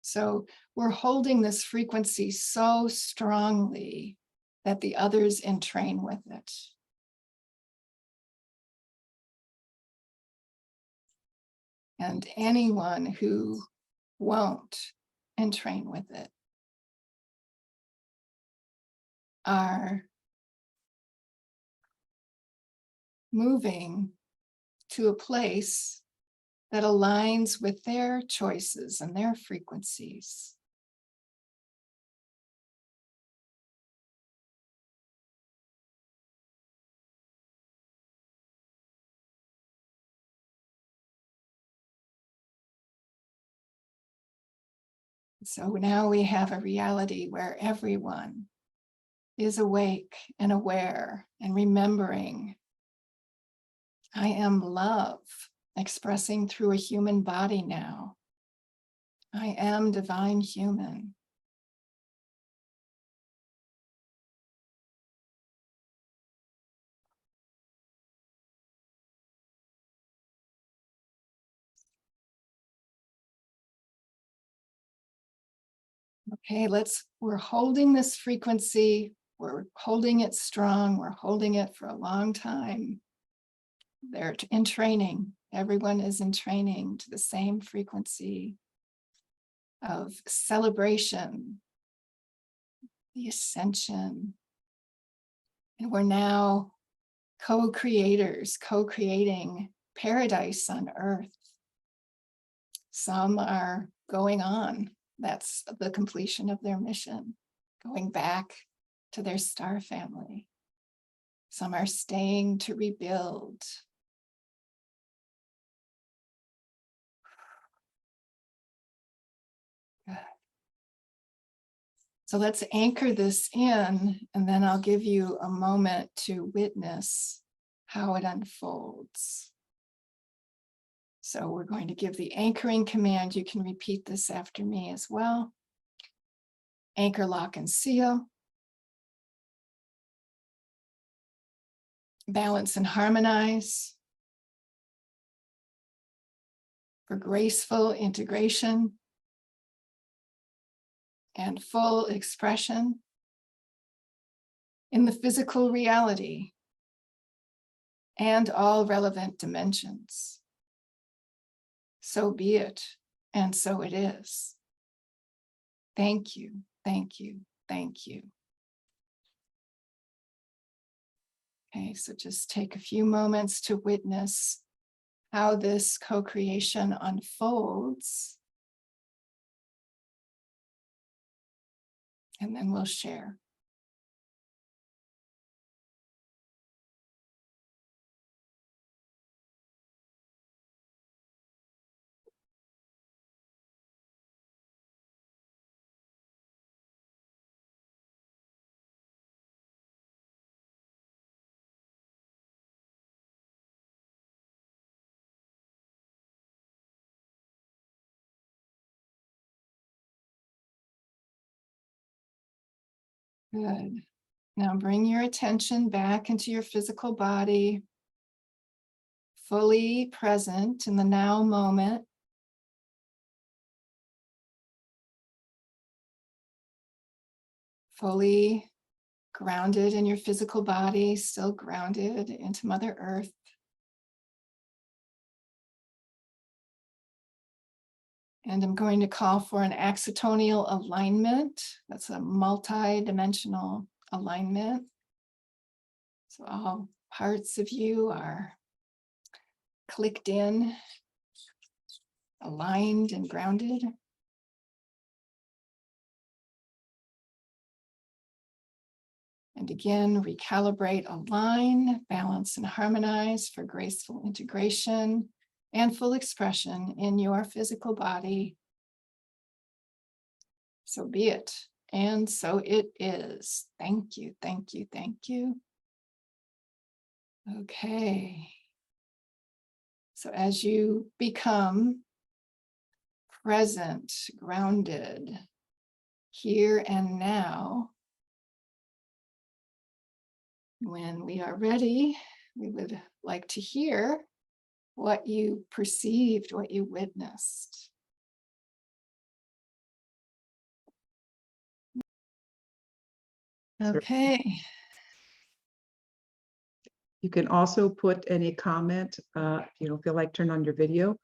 So we're holding this frequency so strongly that the others entrain with it. And anyone who won't entrain with it are moving to a place that aligns with their choices and their frequencies. So now we have a reality where everyone is awake and aware and remembering, I am love, expressing through a human body now. I am divine human. Okay, we're holding this frequency. We're holding it strong. We're holding it for a long time. They're in training. Everyone is in training to the same frequency of celebration, the ascension. And we're now co-creators, co-creating paradise on earth. Some are going on. That's the completion of their mission, going back to their star family. Some are staying to rebuild. Good. So let's anchor this in, and then I'll give you a moment to witness how it unfolds. So we're going to give the anchoring command. You can repeat this after me as well. Anchor, lock, and seal. Balance and harmonize. For graceful integration and full expression in the physical reality and all relevant dimensions. So be it, and so it is. Thank you, thank you, thank you. Okay, so just take a few moments to witness how this co-creation unfolds. And then we'll share. Good. Now bring your attention back into your physical body, fully present in the now moment. Fully grounded in your physical body, still grounded into Mother Earth. And I'm going to call for an axitonial alignment. That's a multi-dimensional alignment. So all parts of you are clicked in, aligned and grounded. And again, recalibrate, align, balance, and harmonize for graceful integration and full expression in your physical body. So be it, and so it is. Thank you, thank you, thank you. Okay. So as you become present, grounded, here and now, when we are ready, we would like to hear what you perceived, what you witnessed. Okay. You can also put any comment, if you don't feel like turn on your video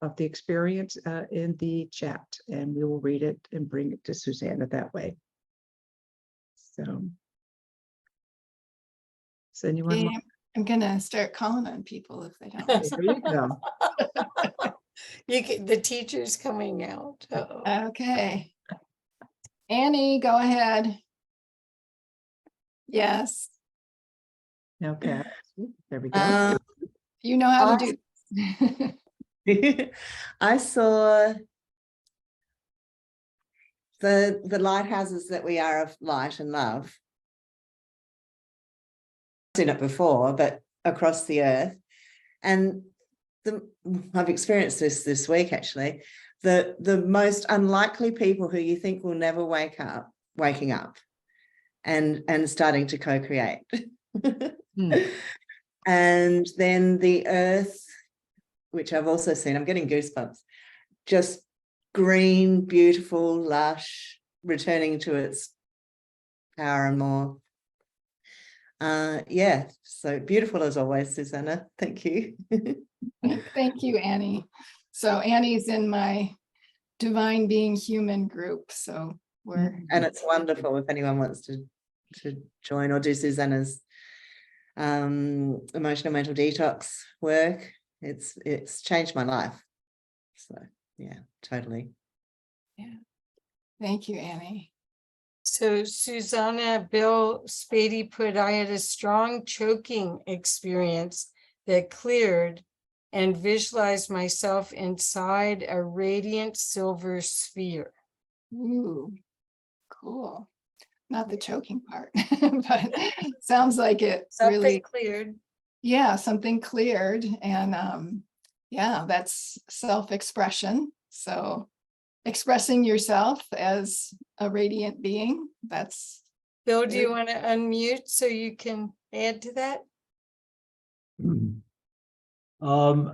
of the experience in the chat, and we will read it and bring it to Suzanna that way. So, does anyone? Okay, I'm gonna start calling on people if they don't. There you go. The teacher's coming out. Uh-oh. Okay. Annie, go ahead. Yes, Okay. There we go. you know how to do. I saw the lighthouses that we are of light and love. I've seen it before, but across the earth. And I've experienced this week actually. The most unlikely people who you think will never waking up and starting to co-create. And then the earth, which I've also seen, I'm getting goosebumps, just green, beautiful, lush, returning to its power and more. Yeah, so beautiful as always, Suzanna. Thank you. Thank you, Annie. So Annie's in my Divine Being Human group, so we're And it's wonderful if anyone wants to join or do Susanna's emotional mental detox work. It's changed my life. So yeah, totally. yeah. Thank you, Annie. So Susanna, Bill Spady put, I had a strong choking experience that cleared and visualized myself inside a radiant silver sphere. Ooh, cool. Not the choking part, but sounds like it Something really, cleared. yeah, something cleared. And yeah, that's self-expression. So expressing yourself as a radiant being, that's Bill, do you want to unmute so you can add to that?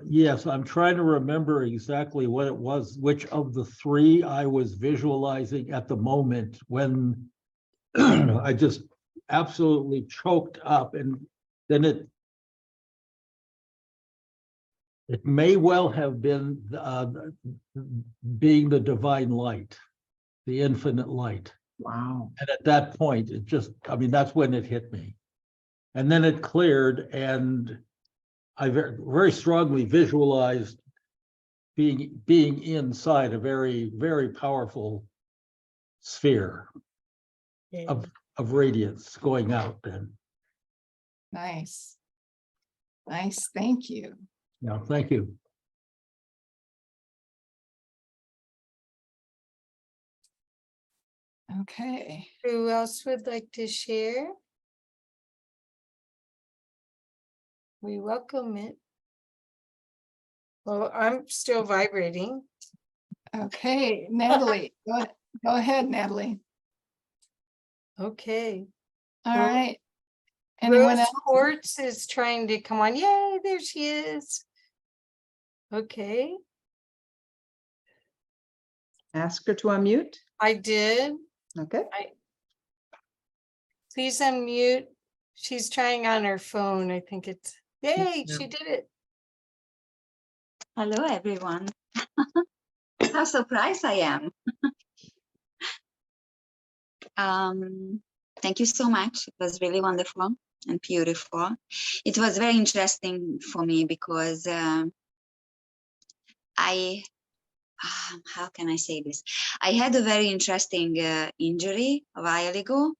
Yes, I'm trying to remember exactly what it was, which of the three I was visualizing at the moment when I just absolutely choked up, and then it may well have been being the divine light, the infinite light. Wow. And at that point, it just, I mean, that's when it hit me. And then it cleared, and I very strongly visualized being inside a very, very powerful sphere of radiance going out. And nice. Nice, thank you. yeah, thank you. Okay. Who else would like to share? We welcome it. Well, I'm still vibrating. Okay, Natalie, go ahead, Natalie. Okay. All Well, right. Anyone Rose else? Quartz is trying to come on. Yay, there she is. Okay, Ask her to unmute. I did. Okay. Please unmute. She's trying on her phone. I think it's, yay, she did it. Hello, everyone. How surprised I am. Thank you so much. It was really wonderful and beautiful. It was very interesting for me because how can I say this? I had a very interesting injury a while ago.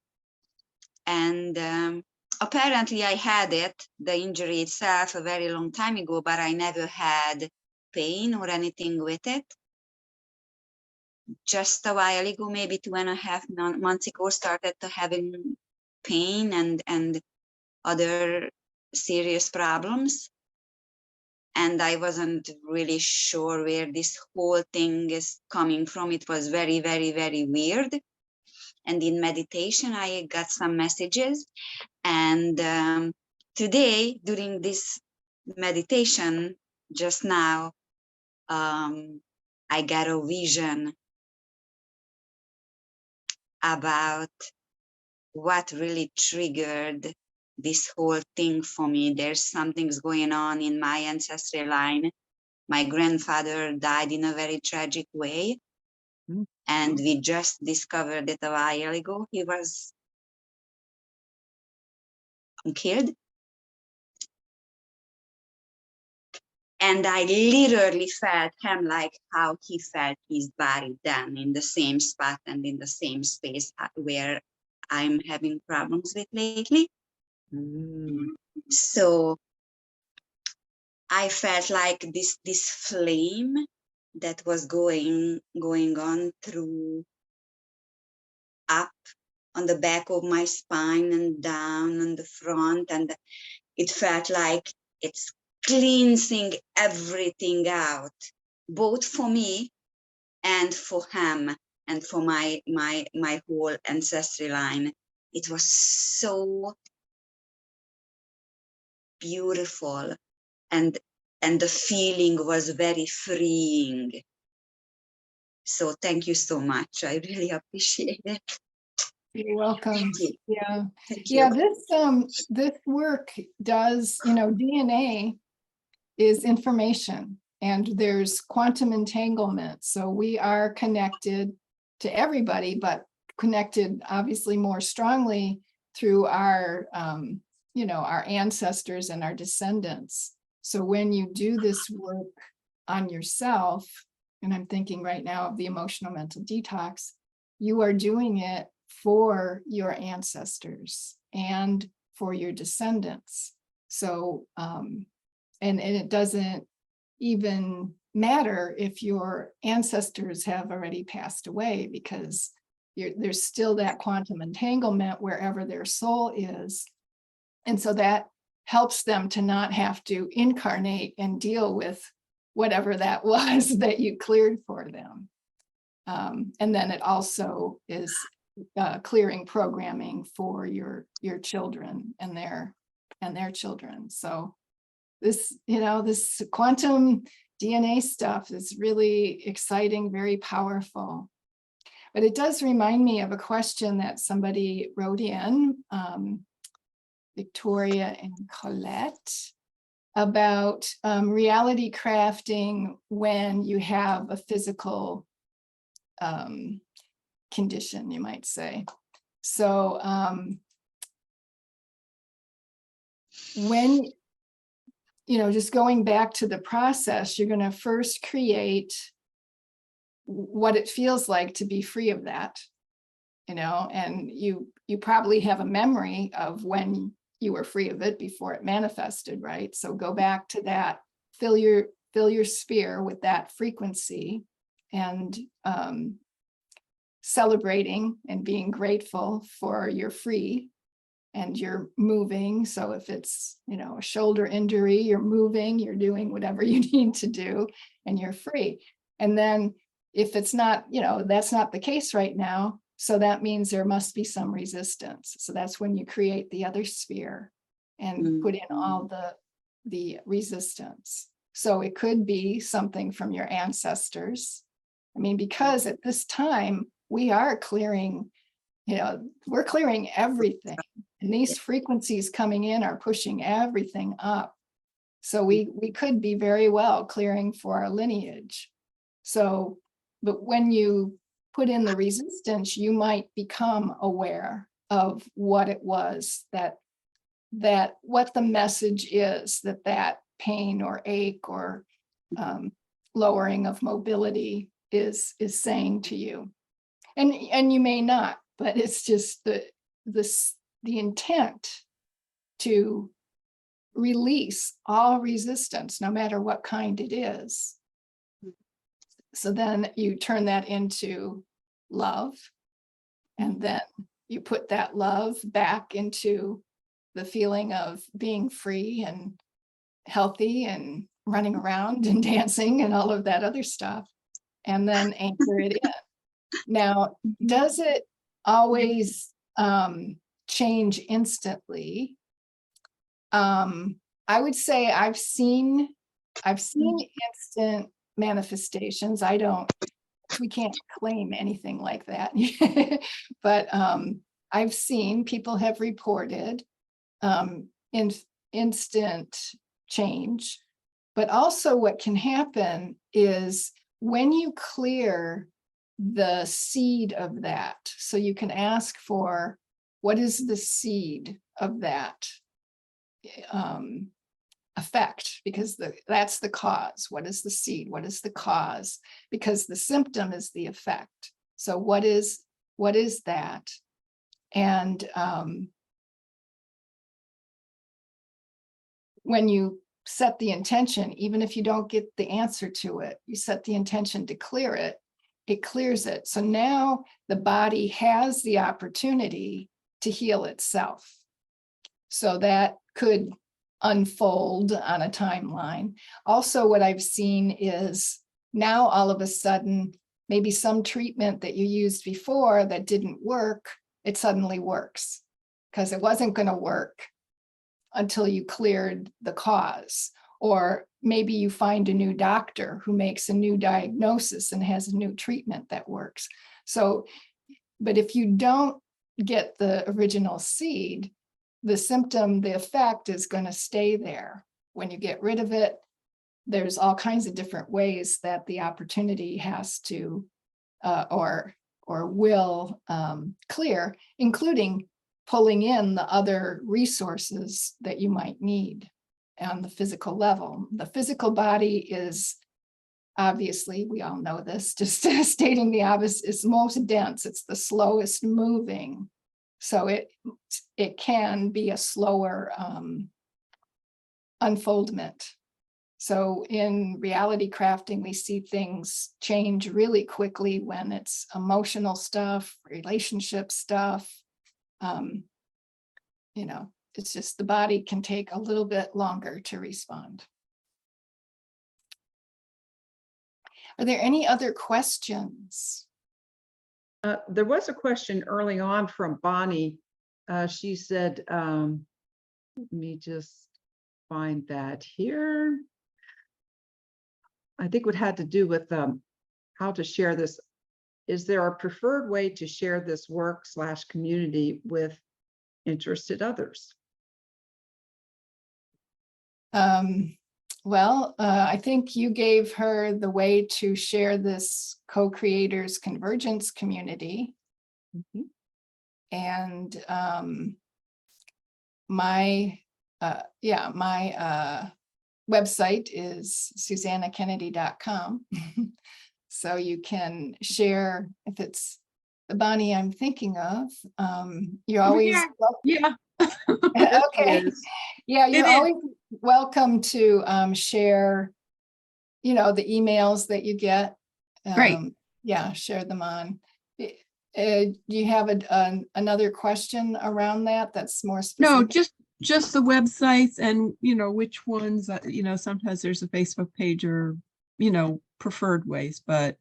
And apparently I had it, the injury itself, a very long time ago, but I never had pain or anything with it. Just a while ago, maybe 2.5 months ago, started to having pain and other serious problems. And I wasn't really sure where this whole thing is coming from. It was very, very, very weird. And in meditation, I got some messages. And today, during this meditation, just now, I got a vision about what really triggered this whole thing for me. There's something's going on in my ancestral line. My grandfather died in a very tragic way. And we just discovered it a while ago. He was killed. And I literally felt him like how he felt his body then, in the same spot and in the same space where I'm having problems with lately. So I felt like this flame that was going on through up on the back of my spine and down on the front, and it felt like it's cleansing everything out, both for me and for him and for my whole ancestral line. It was so beautiful, and the feeling was very freeing. So thank you so much. I really appreciate it. You're welcome. Thank you. Yeah. Thank you. Yeah, this work does, DNA is information and there's quantum entanglement. So we are connected to everybody, but connected obviously more strongly through our, our ancestors and our descendants. So when you do this work on yourself, and I'm thinking right now of the emotional mental detox, you are doing it for your ancestors and for your descendants. So, and it doesn't even matter if your ancestors have already passed away, because there's still that quantum entanglement wherever their soul is. And so that helps them to not have to incarnate and deal with whatever that was that you cleared for them. And then it also is clearing programming for your children and their children. So this, this quantum DNA stuff is really exciting, very powerful. But it does remind me of a question that somebody wrote in, Victoria and Colette, about reality crafting when you have a physical condition, you might say. So when, just going back to the process, you're going to first create what it feels like to be free of that, and you probably have a memory of when you were free of it before it manifested, right? So go back to that, fill your sphere with that frequency, and celebrating and being grateful for you're free and you're moving. So if it's, a shoulder injury, you're moving, you're doing whatever you need to do, and you're free. And then if it's not, that's not the case right now, so that means there must be some resistance. So that's when you create the other sphere and put in all the resistance. So it could be something from your ancestors. I mean, because at this time we are clearing, we're clearing everything. And these frequencies coming in are pushing everything up. So we could be very well clearing for our lineage. So, but when you put in the resistance, you might become aware of what it was that what the message is that pain or ache or lowering of mobility is saying to you. And you may not, but it's just the intent to release all resistance, no matter what kind it is. So then you turn that into love, and then you put that love back into the feeling of being free and healthy and running around and dancing and all of that other stuff, and then anchor it in. Now, does it always change instantly? I would say I've seen instant manifestations. We can't claim anything like that. But I've seen people have reported instant change. But also what can happen is when you clear the seed of that, so you can ask for, what is the seed of that effect? Because that's the cause. What is the seed? What is the cause? Because the symptom is the effect. So what is that? And when you set the intention, even if you don't get the answer to it, you set the intention to clear it, it clears it. So now the body has the opportunity to heal itself. So that could unfold on a timeline. Also, what I've seen is now all of a sudden, maybe some treatment that you used before that didn't work, it suddenly works, because it wasn't going to work until you cleared the cause. Or maybe you find a new doctor who makes a new diagnosis and has a new treatment that works. So, but if you don't get the original seed, the symptom, the effect is going to stay there. When you get rid of it, there's all kinds of different ways that the opportunity has to or will clear, including pulling in the other resources that you might need on the physical level. The physical body is, obviously, we all know this, just stating the obvious, is most dense. It's the slowest moving. So it can be a slower unfoldment. So in reality crafting, we see things change really quickly when it's emotional stuff, relationship stuff. You know, it's just the body can take a little bit longer to respond. Are there any other questions? There was a question early on from Bonnie. She said, let me just find that here. I think it had to do with how to share this. Is there a preferred way to share this work / community with interested others? Well, I think you gave her the way to share this co-creators convergence community. Mm-hmm. And my website is SuzannaKennedy.com. So you can share, if it's the Bonnie I'm thinking of, you're always Yeah. okay. Yeah, you're always welcome to share, you know, the emails that you get. Great. Yeah, share them on. Do you have another question around that that's more specific? No, just the websites and, you know, which ones, you know, sometimes there's a Facebook page or, you know, preferred ways, but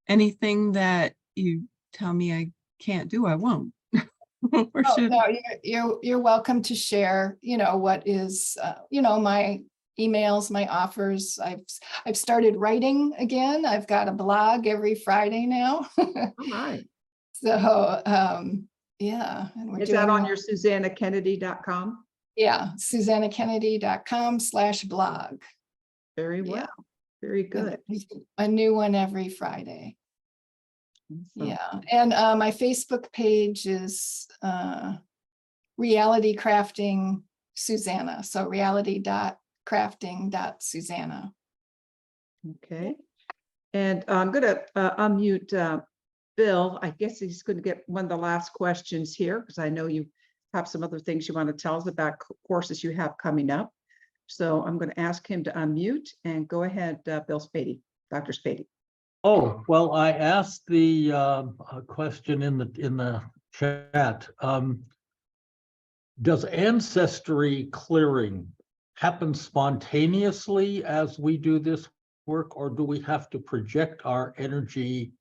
anything that you tell me I can't do, I won't. Or should. No, you're welcome to share, you know, what is, you know, my emails, my offers. I've started writing again. I've got a blog every Friday now. All right. So, yeah. And we're Is doing that on your SuzannaKennedy.com? Yeah, SuzannaKennedy.com/blog. Very well. Yeah. Very good. A new one every Friday. Awesome. Yeah, and my Facebook page is Reality Crafting Suzanna. So reality.crafting.Suzanna. Okay. And I'm going to unmute Bill. I guess he's going to get one of the last questions here, because I know you have some other things you want to tell us about courses you have coming up. So I'm going to ask him to unmute and go ahead, Bill Spady, Dr. Spady. Oh, well, I asked the question in the chat. Does ancestry clearing happen spontaneously as we do this work, or do we have to project our energy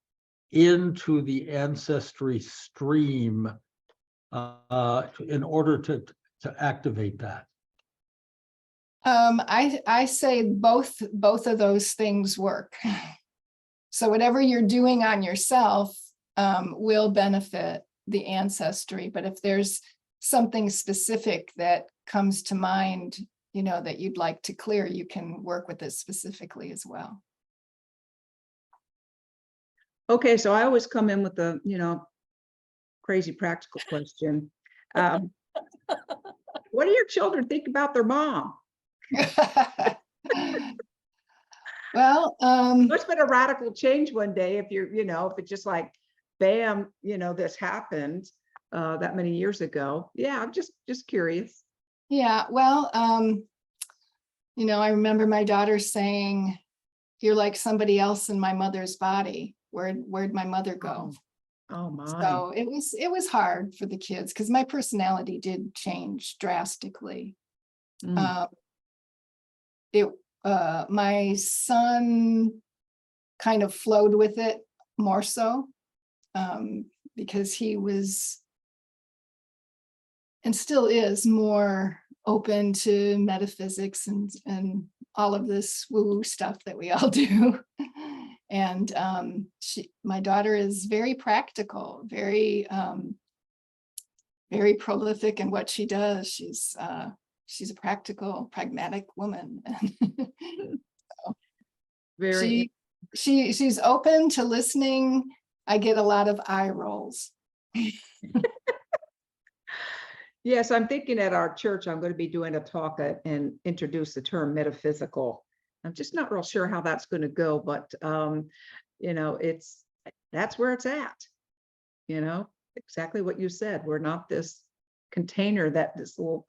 into the ancestry stream in order to activate that? I say both of those things work. So whatever you're doing on yourself will benefit the ancestry. But if there's something specific that comes to mind, you know, that you'd like to clear, you can work with it specifically as well. Okay, so I always come in with the, you know, crazy practical question. What do your children think about their mom? Well, Must have been a radical change one day if you're, you know, if it's just like, bam, you know, this happened that many years ago. Yeah, I'm just curious. yeah, well, you know, I remember my daughter saying, "You're like somebody else in my mother's body. Where'd my mother go?" Oh my. So it was hard for the kids because my personality did change drastically. Mm. My son kind of flowed with it more so because he was and still is more open to metaphysics and all of this woo stuff that we all do. And my daughter is very practical, very prolific in what she does. She's a practical, pragmatic woman. Very. She's open to listening. I get a lot of eye rolls. Yes, I'm thinking at our church, I'm going to be doing a talk and introduce the term metaphysical. I'm just not real sure how that's going to go, but that's where it's at. Exactly what you said. We're not this container, this little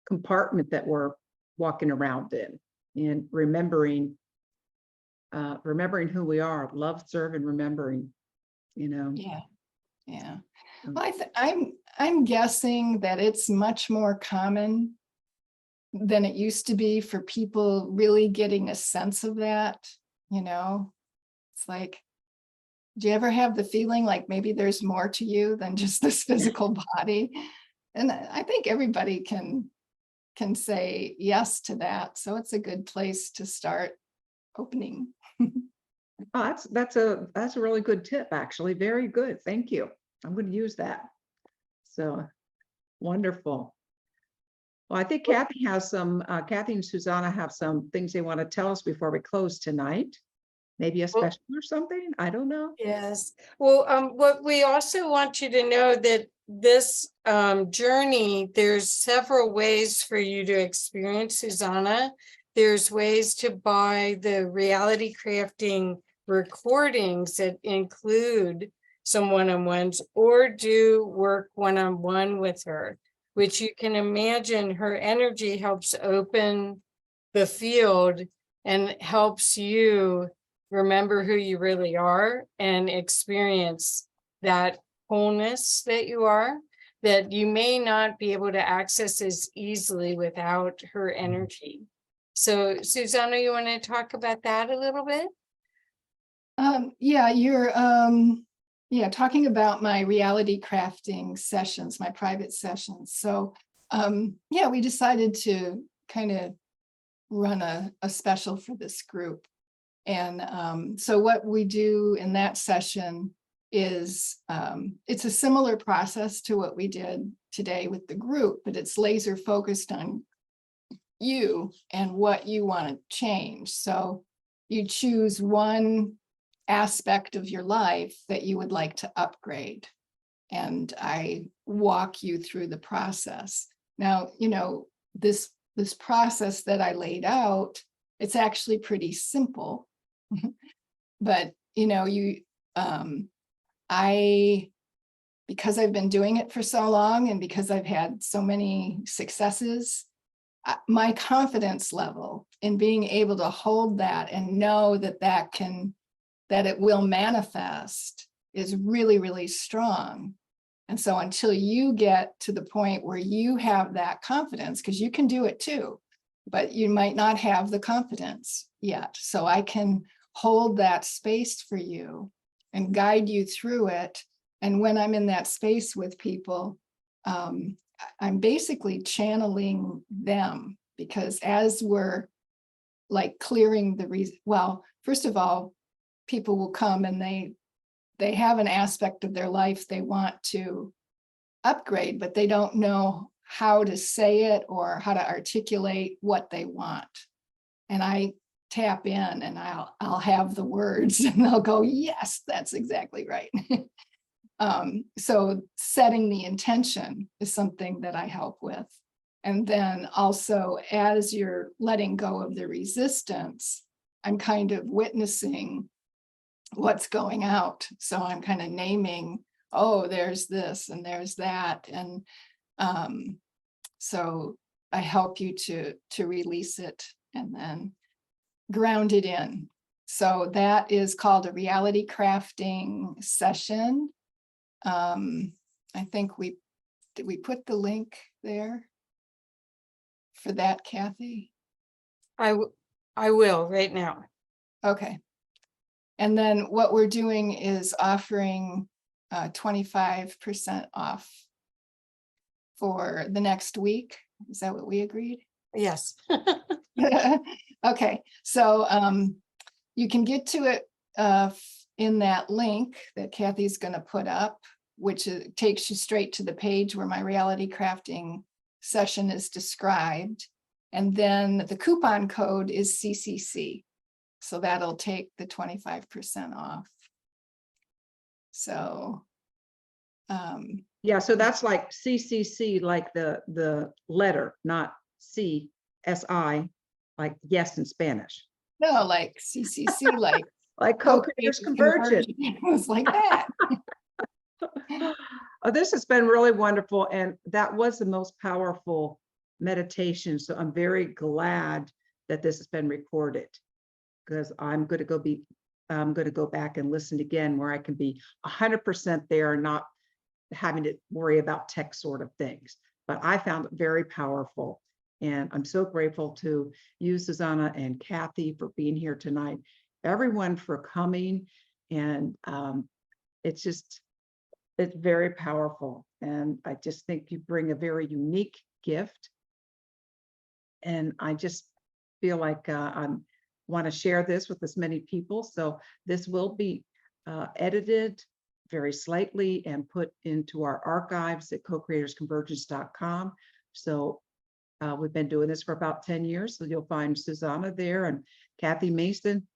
compartment that we're walking around in, and remembering who we are, love, serve, and remembering. Yeah. Well, I'm guessing that it's much more common than it used to be for people really getting a sense of that. It's like, do you ever have the feeling like maybe there's more to you than just this physical body? And I think everybody can say yes to that. So it's a good place to start opening. Oh, that's a really good tip, actually. Very good. Thank you. I'm going to use that. So wonderful. Well, I think Kathy and Suzanna have some things they want to tell us before we close tonight. Maybe a special or something. I don't know. Yes. Well, what we also want you to know that this journey, there's several ways for you to experience Suzanna. There's ways to buy the reality crafting recordings that include some one-on-ones, or do work one-on-one with her, which you can imagine her energy helps open the field and helps you remember who you really are and experience that wholeness that you are, that you may not be able to access as easily without her energy. So Suzanna, you want to talk about that a little bit? Yeah, you're talking about my reality crafting sessions, my private sessions. So we decided to kind of run a special for this group. And so what we do in that session is it's a similar process to what we did today with the group, but it's laser focused on you and what you want to change. So you choose one aspect of your life that you would like to upgrade, and I walk you through the process. Now, this process that I laid out, it's actually pretty simple, but because I've been doing it for so long and because I've had so many successes, my confidence level in being able to hold that and know that it will manifest is really, really strong. And so until you get to the point where you have that confidence, because you can do it too, but you might not have the confidence yet. So I can hold that space for you and guide you through it. And when I'm in that space with people, I'm basically channeling them, because as we're like clearing first of all, people will come and they have an aspect of their life they want to upgrade, but they don't know how to say it or how to articulate what they want. And I tap in and I'll have the words and they'll go, yes, that's exactly right. So setting the intention is something that I help with. And then also, as you're letting go of the resistance, I'm kind of witnessing what's going out. So I'm kind of naming, oh, there's this and there's that. And so I help you to release it and then ground it in. So that is called a reality crafting session. I think did we put the link there for that, Kathy? I will right now. Okay. And then what we're doing is offering 25% off for the next week. Is that what we agreed? Yes. Okay, so you can get to it in that link that Kathy's going to put up, which takes you straight to the page where my reality crafting session is described. And then the coupon code is CCC. So that'll take the 25% off. So Yeah, so that's like CCC, like the letter, not CSI, like yes in Spanish. no, like CCC, like Like co-creators convergence. It was like that. This has been really wonderful, and that was the most powerful meditation. So I'm very glad that this has been recorded, because I'm going to go back and listen again where I can be 100% there and not having to worry about tech sort of things. But I found it very powerful, and I'm so grateful to you, Suzanna and Kathy, for being here tonight. Everyone for coming, and it's very powerful, and I just think you bring a very unique gift, and I just feel like I want to share this with as many people. So this will be edited very slightly and put into our archives at co-creatorsconvergence.com. So we've been doing this for about 10 years, so you'll find Suzanna there and Kathy Mason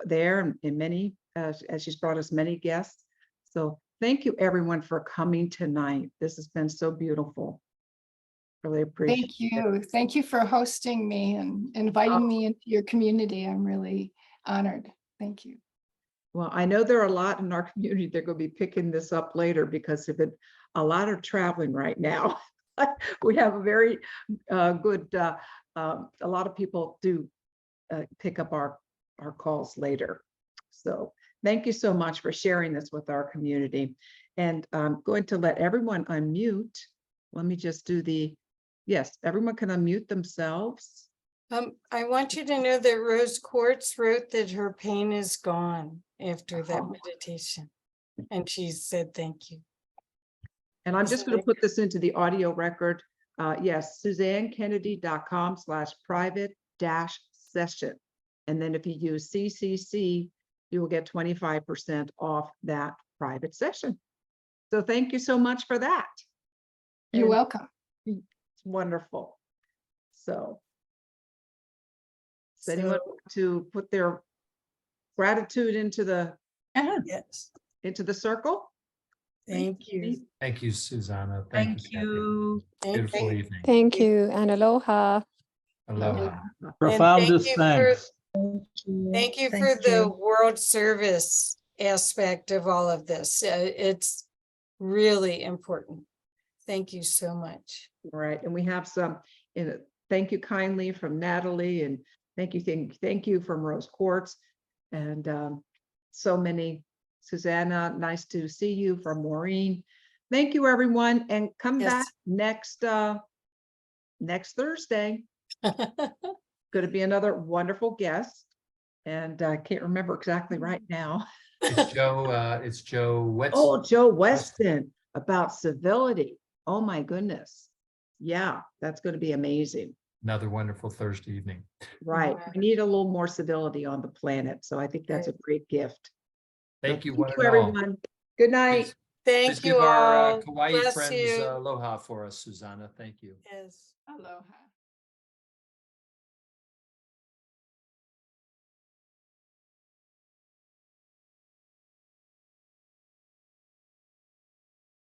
there, and many, as she's brought us many guests. So thank you everyone for coming tonight. This has been so beautiful. Really appreciate Thank you. Thank you for hosting me and inviting me into your community. I'm really honored. Thank you. Well, I know there are a lot in our community that are going to be picking this up later, because a lot are traveling right now. We have a very good, a lot of people do pick up our calls later. So thank you so much for sharing this with our community. And I'm going to let everyone unmute. Let me just do yes, everyone can unmute themselves. I want you to know that Rose Quartz wrote that her pain is gone after that meditation. And she said, thank you. And I'm just going to put this into the audio record. Yes, SuzanneKennedy.com/private-session. And then if you use CCC, you will get 25% off that private session. So thank you so much for that. You're And welcome. it's wonderful. So does anyone want to put their gratitude into the Yes. circle? Thank you. Thank you, Suzanna. Thank you. Beautiful evening. Thank you and aloha. Aloha. Profoundest thanks. Thank you for the world service aspect of all of this. It's really important. Thank you so much. Right, and we have some, thank you kindly from Natalie, and thank you from Rose Quartz, and so many. Susanna, nice to see you, from Maureen. Thank you, everyone, and come back next Thursday. Going to be another wonderful guest, and I can't remember exactly right now. It's Joe Weston. Oh, Joe Weston, about civility. Oh my goodness. Yeah, that's going to be amazing. Another wonderful Thursday evening. Right. We need a little more civility on the planet. So I think that's a great gift. Thank you, Thank you, everyone. Good night. Please Thank you give our all. Kauai Bless friends you. aloha for us, Susanna. Thank you. Yes. Aloha.